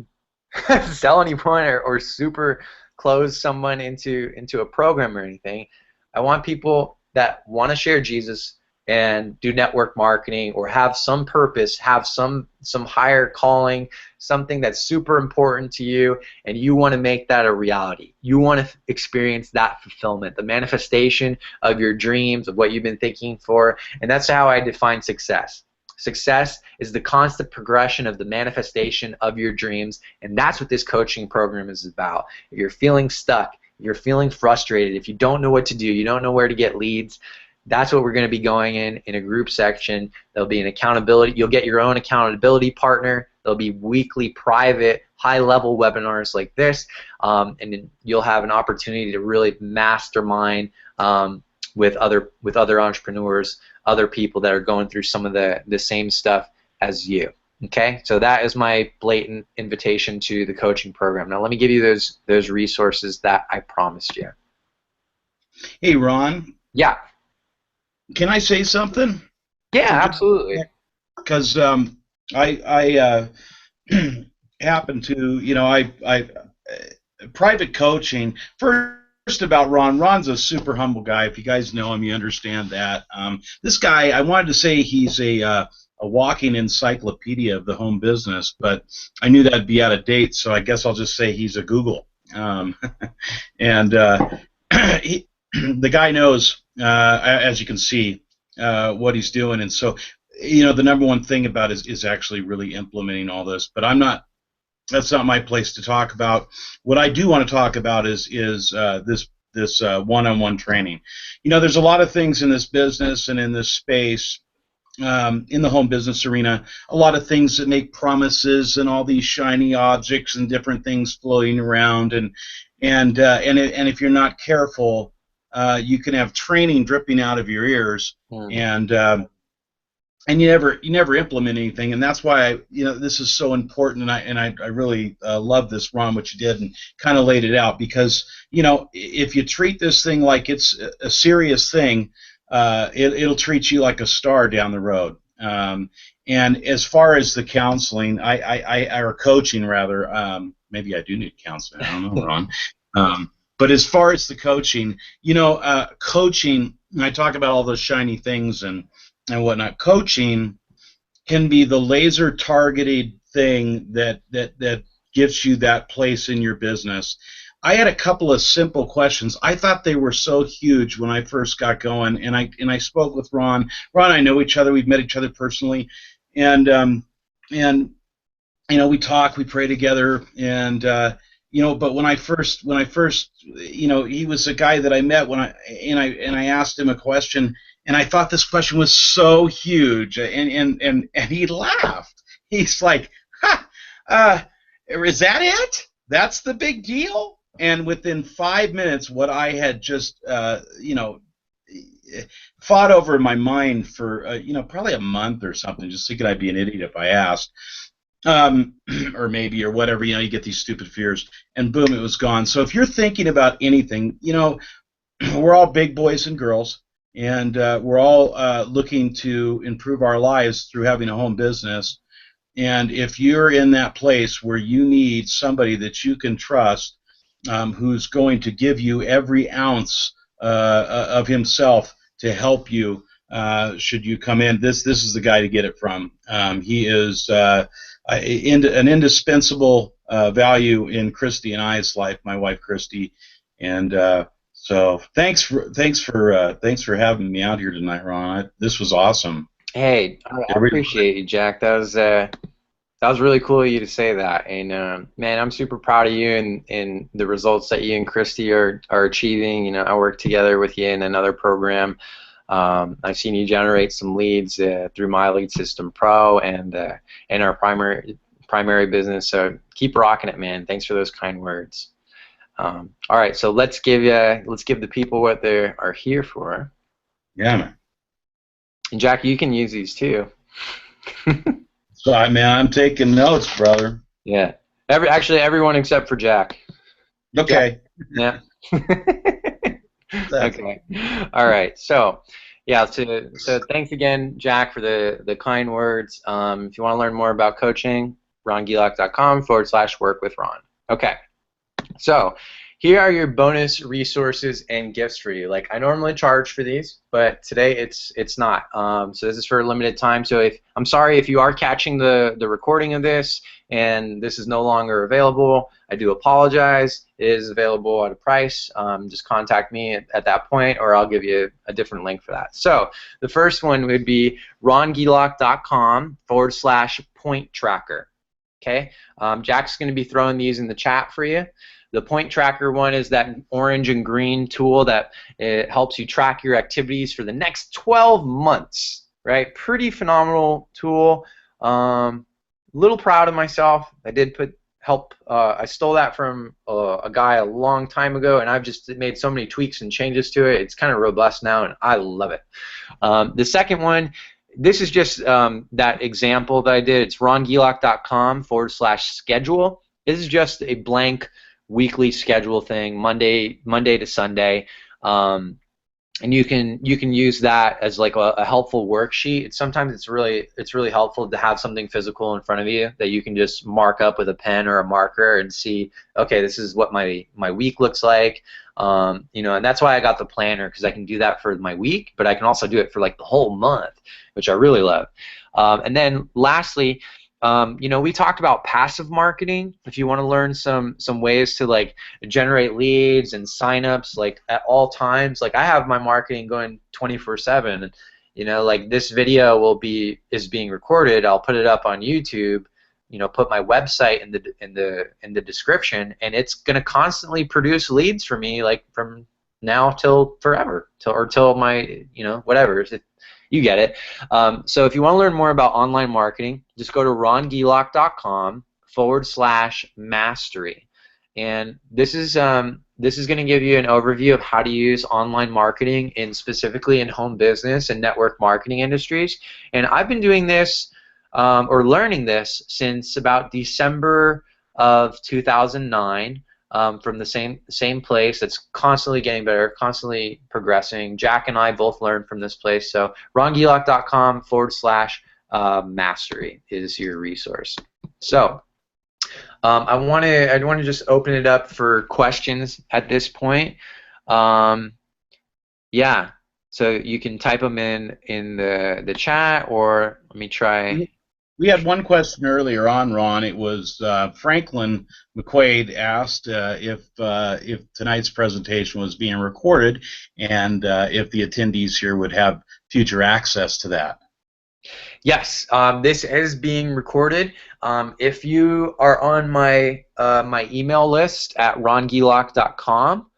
sell anyone or super close someone into a program or anything. I want people that want to share Jesus and do network marketing, or have some purpose, have some higher calling, something that's super important to you, and you want to make that a reality. You want to experience that fulfillment, the manifestation of your dreams, of what you've been thinking for, and that's how I define success. Success is the constant progression of the manifestation of your dreams, and that's what this coaching program is about. If you're feeling stuck, if you're feeling frustrated, if you don't know what to do, you don't know where to get leads, that's what we're going to be going in a group section. There'll be an accountability. You'll get your own accountability partner. There'll be weekly, private, high-level webinars like this, and then you'll have an opportunity to really mastermind with other entrepreneurs, other people that are going through some of the same stuff as you. Okay, so that is my blatant invitation to the coaching program. Now let me give you those resources that I promised you. Hey, Ron. Yeah. Can I say something? Yeah, absolutely. Because I happen to, I private coaching. First about Ron. Ron's a super humble guy. If you guys know him, you understand that. This guy, I wanted to say he's a walking encyclopedia of the home business, but I knew that'd be out of date, so I guess I'll just say he's a Google. The guy knows, as you can see, what he's doing, and so the number one thing about is actually really implementing all this. But that's not my place to talk about. What I do want to talk about is this one-on-one training. You know, there's a lot of things in this business and in this space, in the home business arena, a lot of things that make promises and all these shiny objects and different things floating around, and if you're not careful, you can have training dripping out of your ears, and you never implement anything, and that's why this is so important, and I really love this, Ron, what you did, and kind of laid it out, because if you treat this thing like it's a serious thing, it'll treat you like a star down the road. And as far as the counseling, or coaching rather, maybe I do need counseling. I don't know, Ron. But as far as the coaching, coaching, and I talk about all those shiny things and whatnot. Coaching can be the laser targeted thing that gives you that place in your business. I had a couple of simple questions. I thought they were so huge when I first got going, and I spoke with Ron. Ron and I know each other. We've met each other personally, and we talk, we pray together, and but when I first he was a guy that I met when I asked him a question, and I thought this question was so huge, and he laughed. He's like, is that it? That's the big deal? And within 5 minutes, what I had just fought over in my mind for probably a month or something, just thinking I'd be an idiot if I asked, or whatever, you get these stupid fears, and boom, it was gone. So if you're thinking about anything, we're all big boys and girls, and we're all looking to improve our lives through having a home business. And if you're in that place where you need somebody that you can trust, who's going to give you every ounce of himself to help you, should you come in, this is the guy to get it from. He is an indispensable value in Christy and I's life, my wife Christy, and so thanks for having me out here tonight, Ron. This was awesome. Hey, I appreciate you, Jack. That was really cool of you to say that, and man, I'm super proud of you and the results that you and Christy are achieving. I work together with you in another program. I've seen you generate some leads through My Lead System Pro and our primary business. So keep rocking it, man. Thanks for those kind words. All right, so let's give the people what they are here for. Yeah, man. And Jack, you can use these too. So, I'm taking notes, brother. Yeah. Actually, everyone except for Jack. Okay. Yeah. Okay. All right. So, yeah. So thanks again, Jack, for the kind words. If you want to learn more about coaching, rongilak.com/workwithron. Okay. So here are your bonus resources and gifts for you. Like, I normally charge for these, but today it's not. So this is for a limited time. So I'm sorry if you are catching the recording of this and this is no longer available. I do apologize. It is available at a price. Just contact me at that point, or I'll give you a different link for that. So the first one would be rongilak.com/point tracker. Okay. Jack's going to be throwing these in the chat for you. The point tracker one is that orange and green tool that it helps you track your activities for the next 12 months, right? Pretty phenomenal tool. Little proud of myself. I did I stole that from a guy a long time ago, and I've just made so many tweaks and changes to it. It's kind of robust now, and I love it. The second one, this is just that example that I did. It's rongilak.com/schedule. This is just a blank weekly schedule thing, Monday to Sunday, and you can use that as like a helpful worksheet. Sometimes it's really helpful to have something physical in front of you that you can just mark up with a pen or a marker and see, okay, this is what my week looks like, and that's why I got the planner, because I can do that for my week, but I can also do it for like the whole month, which I really love. And then lastly, we talked about passive marketing. If you want to learn some ways to like generate leads and signups like at all times, like I have my marketing going 24/7. Like this video is being recorded. I'll put it up on YouTube. Put my website in the description, and it's gonna constantly produce leads for me, like from now till forever, till my, whatever. You get it. So if you want to learn more about online marketing, just go to rongelock.com/mastery. And this is going to give you an overview of how to use online marketing specifically in home business and network marketing industries. And I've been doing this or learning this since about December of 2009 from the same place that's constantly getting better, constantly progressing. Jack and I both learned from this place. So rongelock.com/mastery is your resource. So I want to just open it up for questions at this point. Yeah, so you can type them in the chat, or let me try. We had one question earlier on, Ron. It was Franklin McQuaid asked if tonight's presentation was being recorded, and if the attendees here would have future access to that. Yes, this is being recorded. If you are on my email list at rongelock.com,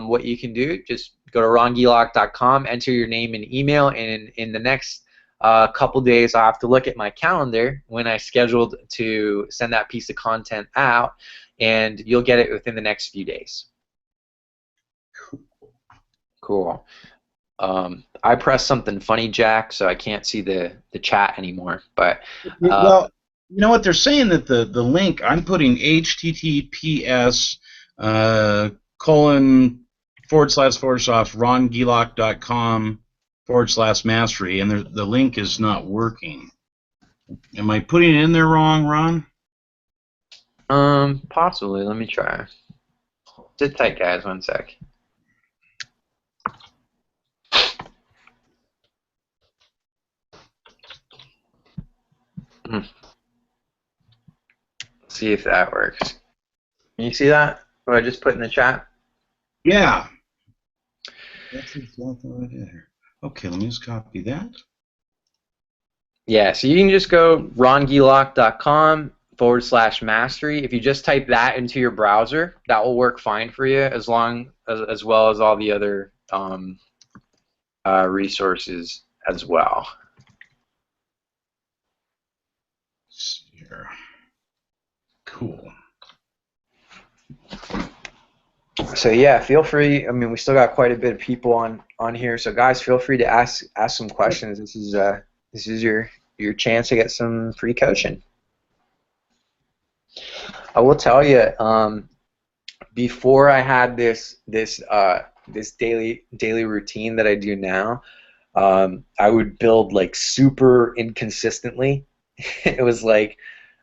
what you can do, just go to rongelock.com, enter your name and email, and in the next couple days, I have to look at my calendar when I scheduled to send that piece of content out, and you'll get it within the next few days. Cool. I pressed something funny, Jack, so I can't see the chat anymore. But well, you know what they're saying, that the link, I'm putting https //rongelock.com/mastery, and the link is not working. Am I putting it in there wrong, Ron? Possibly. Let me try. Sit tight, guys. 1 sec. See if that works. Can you see that? What I just put in the chat? Yeah. That's exactly what I did here. Okay, let me just copy that. Yeah, so you can just go rongelock.com/mastery. If you just type that into your browser, that will work fine for you, as well as all the other resources as well. Here. Cool. So yeah, feel free. I mean, we still got quite a bit of people on here, so guys, feel free to ask some questions. This is your chance to get some free coaching. I will tell you, before I had this daily routine that I do now, I would build like super inconsistently. It was like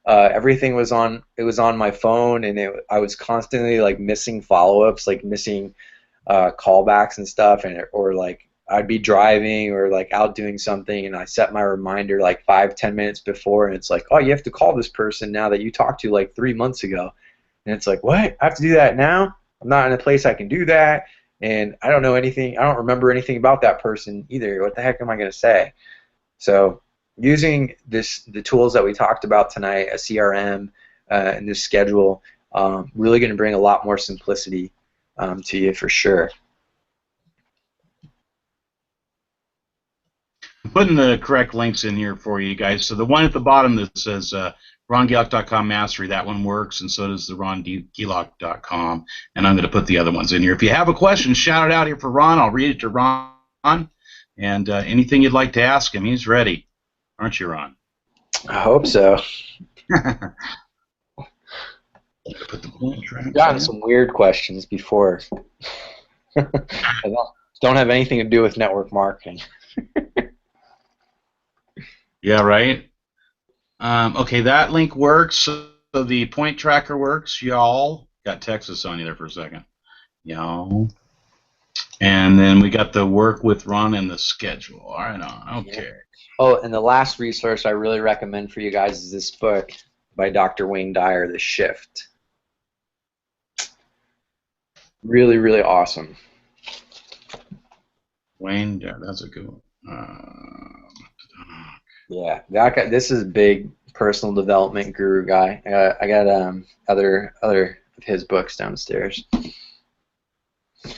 everything was on my phone, and I was constantly like missing follow-ups, like missing callbacks and stuff, or like I'd be driving or like out doing something, and I set my reminder like 5-10 minutes before, and it's like, oh, you have to call this person now that you talked to like 3 months ago, and it's like, what? I have to do that now? I'm not in a place I can do that, and I don't know anything. I don't remember anything about that person either. What the heck am I going to say? So using the tools that we talked about tonight, a CRM and this schedule, really going to bring a lot more simplicity to you for sure. I'm putting the correct links in here for you guys. So the one at the bottom that says rongelock.com mastery, that one works, and so does the rongelock.com. And I'm going to put the other ones in here. If you have a question, shout it out here for Ron. I'll read it to Ron. And anything you'd like to ask him, he's ready. Aren't you, Ron? I hope so. Put the point track. I've gotten some weird questions before. Don't have anything to do with network marketing. Yeah, right. Okay, that link works. So the point tracker works. Y'all got Texas on you there for a second. Y'all. And then we got the work with Ron and the schedule. All right, on. Okay. Yeah. Oh, and the last resource I really recommend for you guys is this book by Dr. Wayne Dyer, The Shift. Really, really awesome. Wayne, yeah, that's a good one. Yeah, this is a big personal development guru guy. I got other of his books downstairs.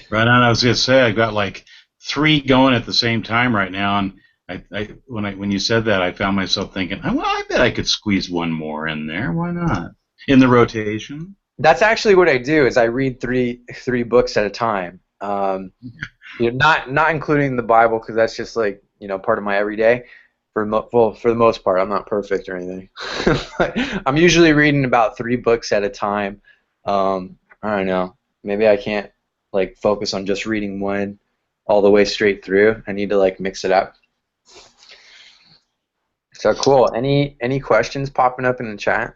Right on. I was gonna say I've got like three going at the same time right now, and when you said that, I found myself thinking, well, I bet I could squeeze one more in there. Why not? In the rotation. That's actually what I do. Is I read three books at a time. Not including the Bible because that's just like part of my everyday. Well, for the most part, I'm not perfect or anything. I'm usually reading about 3 books at a time. I don't know. Maybe I can't like focus on just reading one all the way straight through. I need to like mix it up. So cool. Any questions popping up in the chat?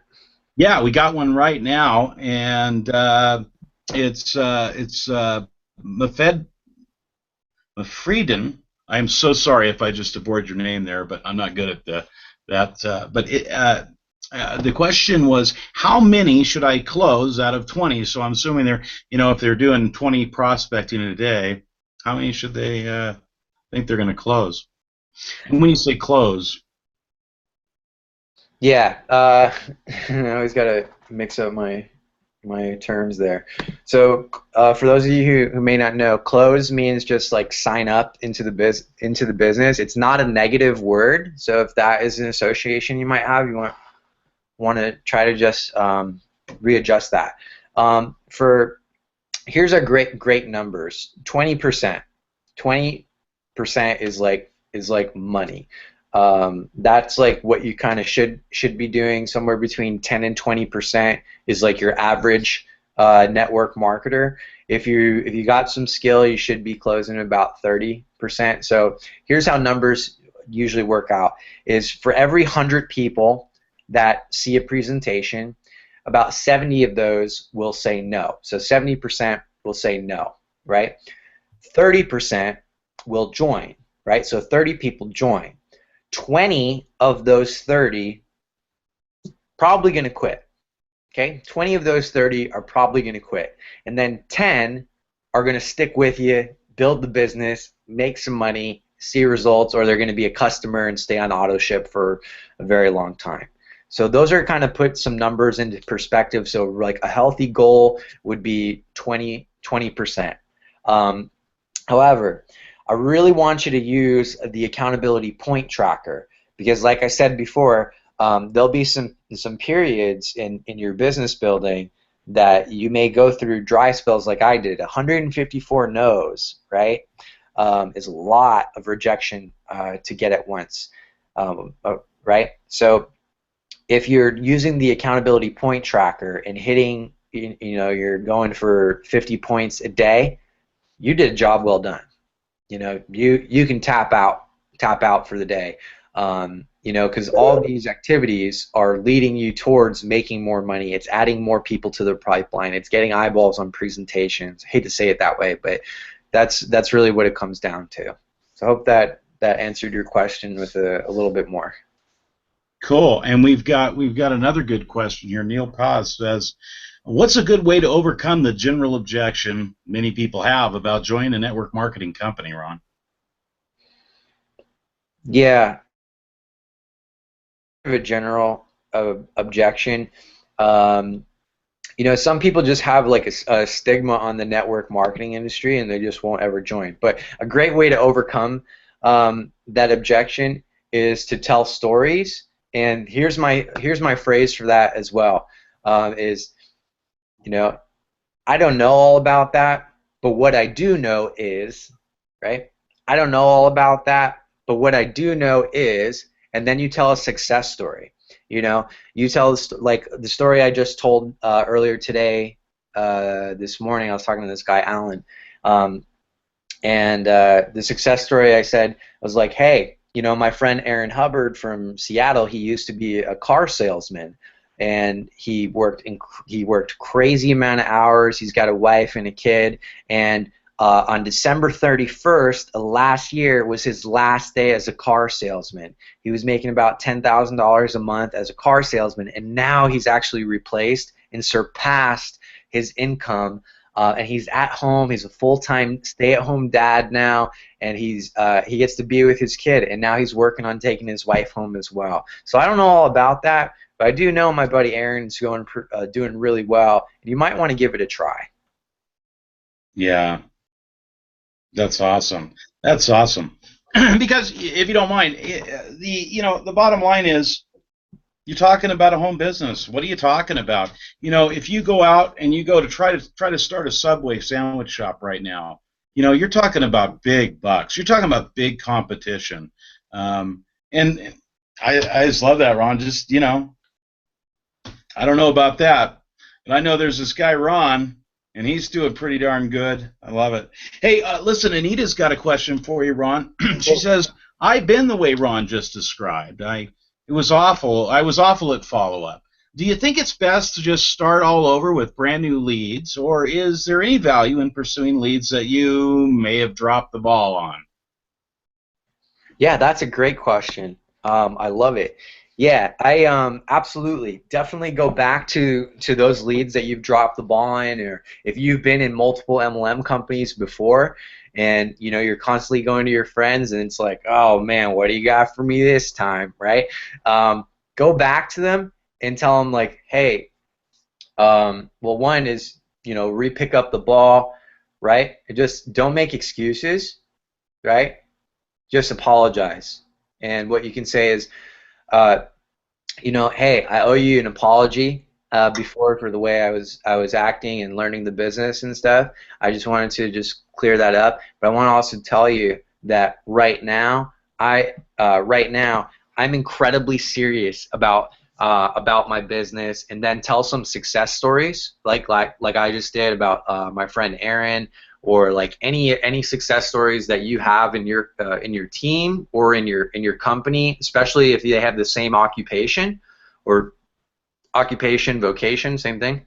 Yeah, we got one right now, and it's Mafed Mafreeden. I'm so sorry if I just aborted your name there, but I'm not good at that. The question was, how many should I close out of 20? So I'm assuming if they're doing 20 prospecting in a day, how many should they think they're going to close? And when you say close, Yeah. I always gotta mix up my terms there. So for those of you who may not know, close means just like sign up into the business. It's not a negative word. So if that is an association you might have, you want to try to just readjust that. For here's our great numbers. 20%. 20% is like money. That's like what you kind of should be doing. Somewhere between 10 and 20% is like your average network marketer. If you got some skill, you should be closing about 30%. So here's how numbers usually work out: is for every 100 people that see a presentation, about 70 of those will say no. So 70% will say no, right? 30% will join, right? So 30 people join. 20 of those 30 probably going to quit. Okay, 20 of those 30 are probably going to quit, and then 10 are going to stick with you, build the business, make some money, see results, or they're going to be a customer and stay on auto ship for a very long time. So those are kind of put some numbers into perspective. So like a healthy goal would be 20%. However, I really want you to use the accountability point tracker because, like I said before, there'll be some periods in your business building that you may go through dry spells like I did. 154 no's, right, is a lot of rejection to get at once, right? So if you're using the accountability point tracker and hitting, you're going for 50 points a day, you did a job well done. You can tap out for the day. Because all these activities are leading you towards making more money. It's adding more people to the pipeline. It's getting eyeballs on presentations. I hate to say it that way, but that's really what it comes down to. So I hope that answered your question with a little bit more. cool. And we've got another good question here. Neil Paz says, "What's a good way to overcome the general objection many people have about joining a network marketing company, Ron?" Yeah, a general objection. Um, some people just have like a stigma on the network marketing industry and they just won't ever join. But a great way to overcome that objection is to tell stories. And here's my phrase for that as well. Is you know I don't know all about that, but what I do know is, right? I don't know all about that, but what I do know is, and then you tell a success story. You tell like the story I just told earlier today, this morning. I was talking to this guy, Alan, and the success story I said was like, hey, my friend Aaron Hubbard from Seattle, he used to be a car salesman, and he worked crazy amount of hours. He's got a wife and a kid, and on December 31st last year was his last day as a car salesman. He was making about $10,000 a month as a car salesman, and now he's actually replaced and surpassed his income. And he's at home. He's a full-time stay-at-home dad now, and he gets to be with his kid. And now he's working on taking his wife home as well. So I don't know all about that, but I do know my buddy Aaron's doing really well, and you might want to give it a try. Yeah. That's awesome. That's awesome. Because if you don't mind, the bottom line is you're talking about a home business. What are you talking about? If you go out and you go to try to start a Subway sandwich shop right now, you're talking about big bucks. You're talking about big competition. And I just love that, Ron. Just I don't know about that, but I know there's this guy Ron, and he's doing pretty darn good. I love it. Hey, listen, Anita's got a question for you, Ron. She says, "I've been the way Ron just described. It was awful. I was awful at follow up. Do you think it's best to just start all over with brand new leads, or is there any value in pursuing leads that you may have dropped the ball on?" Yeah, that's a great question. I love it. Yeah, I absolutely definitely go back to those leads that you've dropped the ball in, or if you've been in multiple MLM companies before, and you're constantly going to your friends, and it's like, oh man, what do you got for me this time, right? Go back to them and tell them like, hey, well, one is re-pick up the ball, right? Just don't make excuses, right? Just apologize. And what you can say is, uh, hey, I owe you an apology before for the way I was acting and learning the business and stuff. I just wanted to just clear that up. But I want to also tell you that right now I'm incredibly serious about my business, and then tell some success stories like I just did about my friend Aaron, or like any success stories that you have in your team or in your company, especially if they have the same occupation or occupation, vocation, same thing.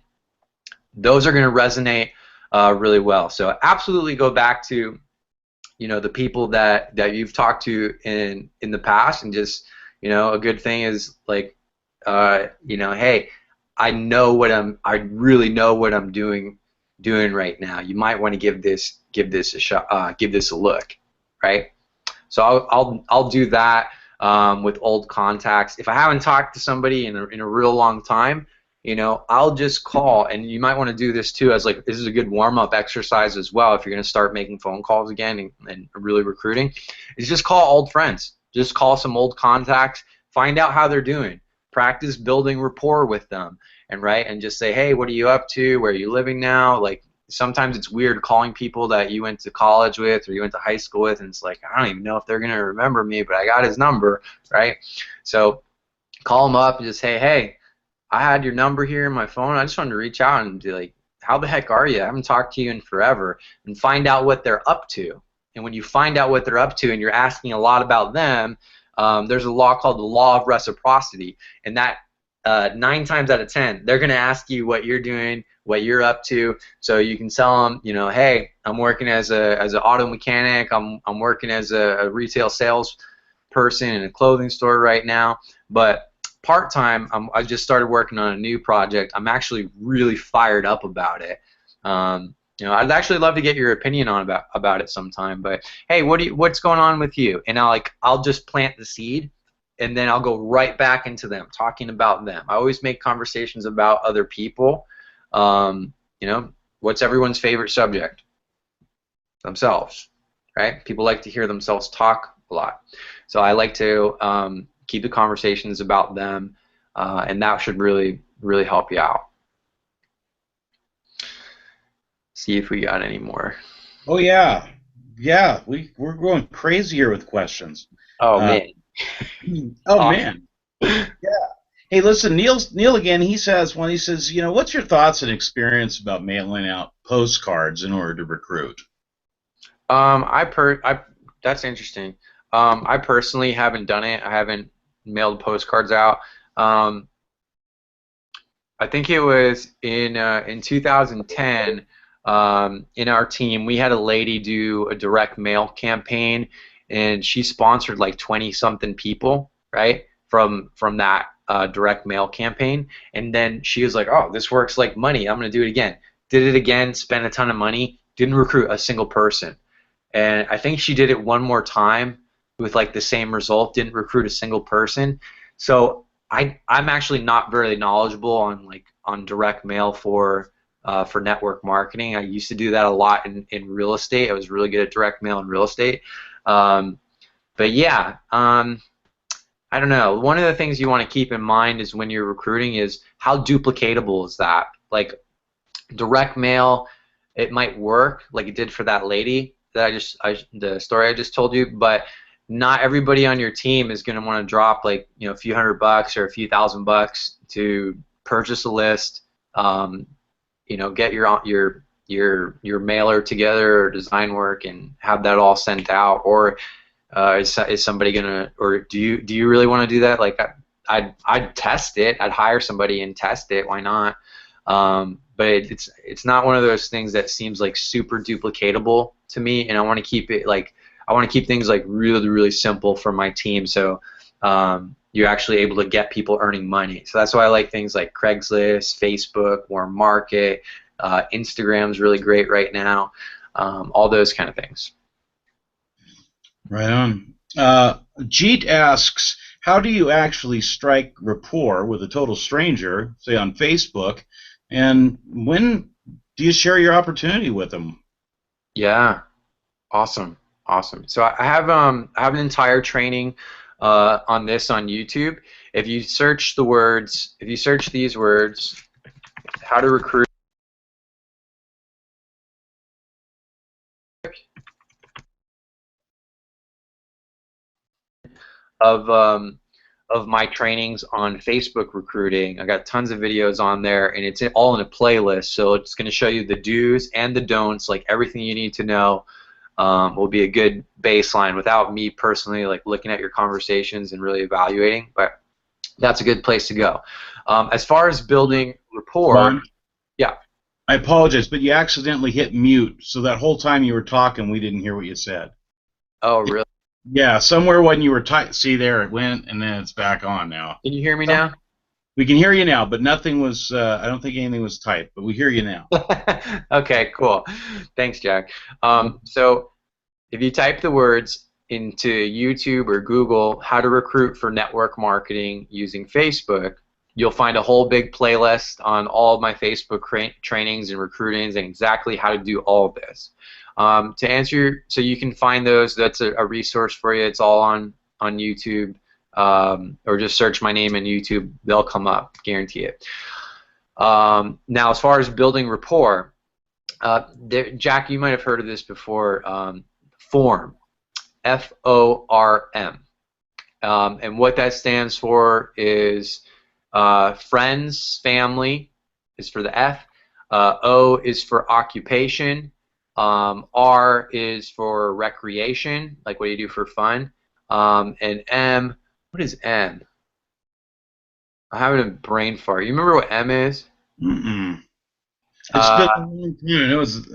Those are going to resonate really well. So absolutely go back to the people that you've talked to in the past, and just a good thing is like hey, I really know what I'm doing right now. You might want to give this a shot, give this a look, right? So I'll do that with old contacts. If I haven't talked to somebody in a real long time, I'll just call, and you might want to do this too, as like this is a good warm-up exercise as well if you're going to start making phone calls again and really recruiting. Is just call old friends. Just call some old contacts, find out how they're doing, practice building rapport with them, and just say, hey, what are you up to? Where are you living now? Like, sometimes it's weird calling people that you went to college with or you went to high school with, and it's like, I don't even know if they're going to remember me, but I got his number, right? So call them up and just say, hey, I had your number here in my phone. I just wanted to reach out and be like, how the heck are you? I haven't talked to you in forever, and find out what they're up to. And when you find out what they're up to and you're asking a lot about them, there's a law called the law of reciprocity, and that 9 times out of 10, they're going to ask you what you're doing, what you're up to. So you can tell them, hey, I'm working as an auto mechanic. I'm working as a retail sales person in a clothing store right now, but part-time, I just started working on a new project. I'm actually really fired up about it. I'd actually love to get your opinion on about it sometime. But hey, what's going on with you? And I'll just plant the seed, and then I'll go right back into them, talking about them. I always make conversations about other people. What's everyone's favorite subject? Themselves, right? People like to hear themselves talk a lot. So I like to keep the conversations about them, and that should really, really help you out. See if we got any more. Oh yeah, yeah. We're going crazy here with questions. Oh Uh, man, oh awesome. man. Hey, listen, Neil again. He says what's your thoughts and experience about mailing out postcards in order to recruit? That's interesting. I personally haven't done it. I haven't mailed postcards out. Um, I think it was in 2010. In our team, we had a lady do a direct mail campaign, and she sponsored like 20 something people, right, from that direct mail campaign. And then she was like, "Oh, this works like money. I'm gonna do it again." Did it again, spent a ton of money, didn't recruit a single person. And I think she did it one more time with like the same result, didn't recruit a single person. So I'm actually not very knowledgeable on direct mail for for network marketing. I used to do that a lot in real estate. I was really good at direct mail in real estate. Um, but yeah, I don't know. One of the things you want to keep in mind is when you're recruiting is how duplicatable is that? Like direct mail, it might work like it did for that lady that the story I just told you, but not everybody on your team is going to want to drop like a few $100 or a few $1,000 to purchase a list, um, get your mailer together or design work and have that all sent out, or is somebody gonna, or do you really want to do that? Like I'd test it. I'd hire somebody and test it. Why not? But it's not one of those things that seems like super duplicatable to me, and I want to keep it like I want to keep things like really really simple for my team, so you're actually able to get people earning money. So that's why I like things like Craigslist, Facebook, Warm Market, Instagram's really great right now, all those kind of things. Right on. Jeet asks, how do you actually strike rapport with a total stranger, say on Facebook, and when do you share your opportunity with them? Yeah, awesome, awesome. So I have an entire training on this on YouTube. If you search these words, how to recruit of of my trainings on Facebook recruiting. I got tons of videos on there, and it's all in a playlist. So it's going to show you the do's and the don'ts, like everything you need to know. Will be a good baseline without me personally like looking at your conversations and really evaluating, but that's a good place to go. As far as building rapport, Ron, yeah. I apologize, but you accidentally hit mute, so that whole time you were talking, we didn't hear what you said. Oh, really? Yeah, somewhere when you were see there it went, and then it's back on now. Can you hear me now? We can hear you now, but nothing was. I don't think anything was typed, but we hear you now. Okay, cool. Thanks, Jack. So if you type the words into YouTube or Google, how to recruit for network marketing using Facebook, you'll find a whole big playlist on all of my Facebook trainings and recruitings and exactly how to do all of this. To answer, so you can find those. That's a resource for you. It's all on YouTube, or just search my name in YouTube. They'll come up, guarantee it. Now, as far as building rapport, Jack, you might have heard of this before. Form, F-O-R-M, and what that stands for is friends, family is for the F, O is for occupation, R is for recreation, like what you do for fun, and M, what is M? I'm having a brain fart. You remember what M is? Mm-mm. It's been a long time. It was.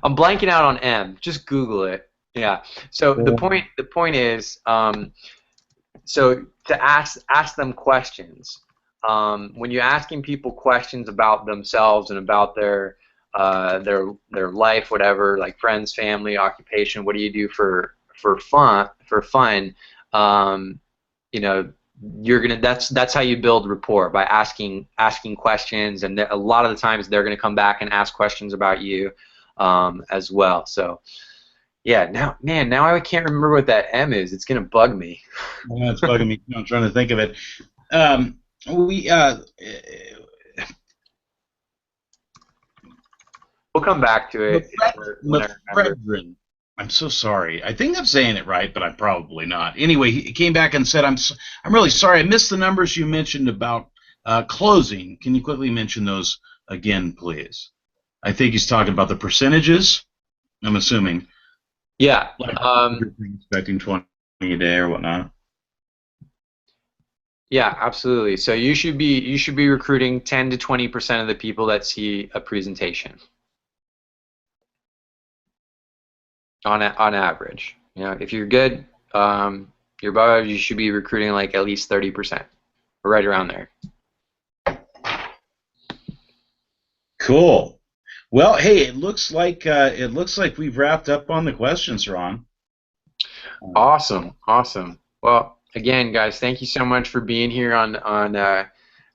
I'm blanking out on M. Just Google it. Yeah. So the point is, so to ask them questions. When you're asking people questions about themselves and about their life, whatever, like friends, family, occupation, what do you do for fun? You know, you're gonna that's how you build rapport, by asking questions, and a lot of the times they're gonna come back and ask questions about you as well. So yeah, now I can't remember what that M is. It's gonna bug me. Yeah, it's bugging me. I'm trying to think of it. We We'll come back to it when I remember. Mefredrin. I'm so sorry. I think I'm saying it right, but I'm probably not. Anyway, he came back and said, I'm really sorry. I missed the numbers you mentioned about closing. Can you quickly mention those again, please? I think he's talking about the percentages, I'm assuming. Yeah. Like you're expecting 20 a day or whatnot. Yeah, absolutely. So you should be recruiting 10 to 20% of the people that see a presentation on average. You know, if you're good, you're above, you should be recruiting like at least 30%, or right around there. Cool. Well, hey, it looks like we've wrapped up on the questions, Ron. Awesome, awesome. Well, again, guys, thank you so much for being here on the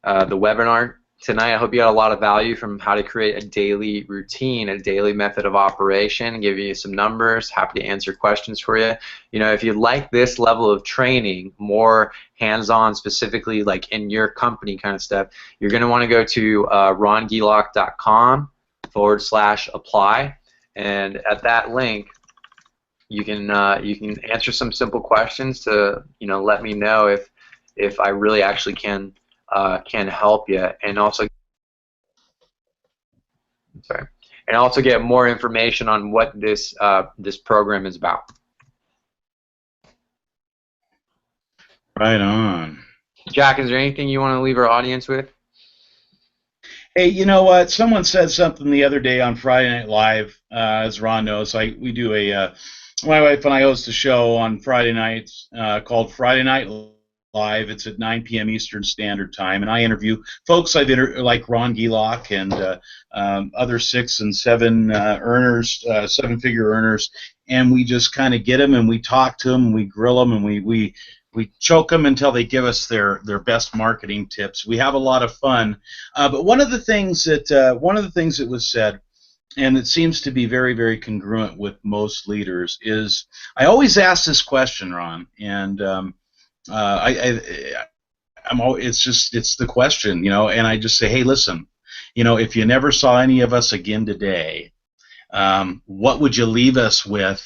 webinar. tonight. I hope you got a lot of value from how to create a daily routine, a daily method of operation, give you some numbers. Happy to answer questions for you. You know, if you like this level of training, more hands-on, specifically like in your company kind of stuff, you're going to want to go to rongelock.com/apply, and at that link, you can answer some simple questions to let me know if I really actually can help you, and also get more information on what this program is about. Right on. Jack, is there anything you want to leave our audience with? Hey, you know what? Someone said something the other day on Friday Night Live. As Ron knows, we do my wife and I host a show on Friday nights called Friday Night Live. It's at 9 p.m. Eastern Standard Time, and I interview folks like Ron Gelock and other 6 and 7 earners, 7-figure earners, and we just kind of get them and we talk to them, and we grill them, and we choke them until they give us their best marketing tips. We have a lot of fun, but one of the things that was said, and it seems to be very, very congruent with most leaders, is I always ask this question, Ron, and it's the question, and I just say, hey, listen, if you never saw any of us again today, what would you leave us with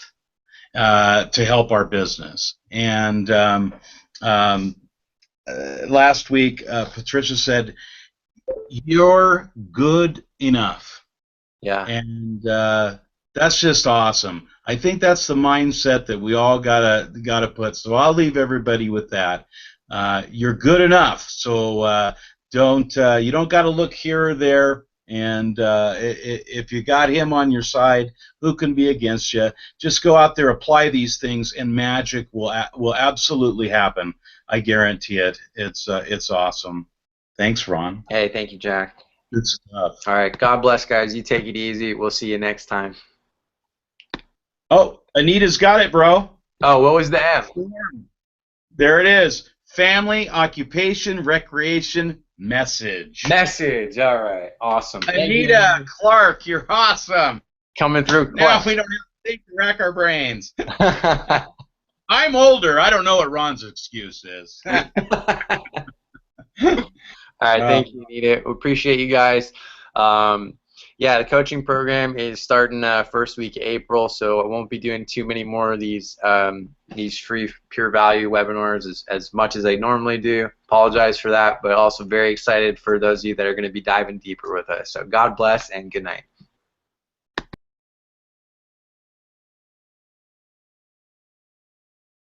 to help our business? And last week, Patricia said, "You're good enough." Yeah. And that's just awesome. I think that's the mindset that we all gotta put. So I'll leave everybody with that. You're good enough. So you don't got to look here or there. And if you got him on your side, who can be against you? Just go out there, apply these things, and magic will absolutely happen. I guarantee it. It's awesome. Thanks, Ron. Hey, thank you, Jack. Good stuff. All right. God bless, guys. You take it easy. We'll see you next time. Oh, Anita's got it, bro. Oh, what was the M? There it is. Family, occupation, recreation, message. Message. All right. Awesome. Anita Clark, you're awesome. Coming through. Now we don't have to think to rack our brains. I'm older. I don't know what Ron's excuse is. All right, thank you, Anita. We appreciate you guys. Yeah, the coaching program is starting first week of April, so I won't be doing too many more of these free pure value webinars as much as I normally do. Apologize for that, but also very excited for those of you that are going to be diving deeper with us. So God bless and good night.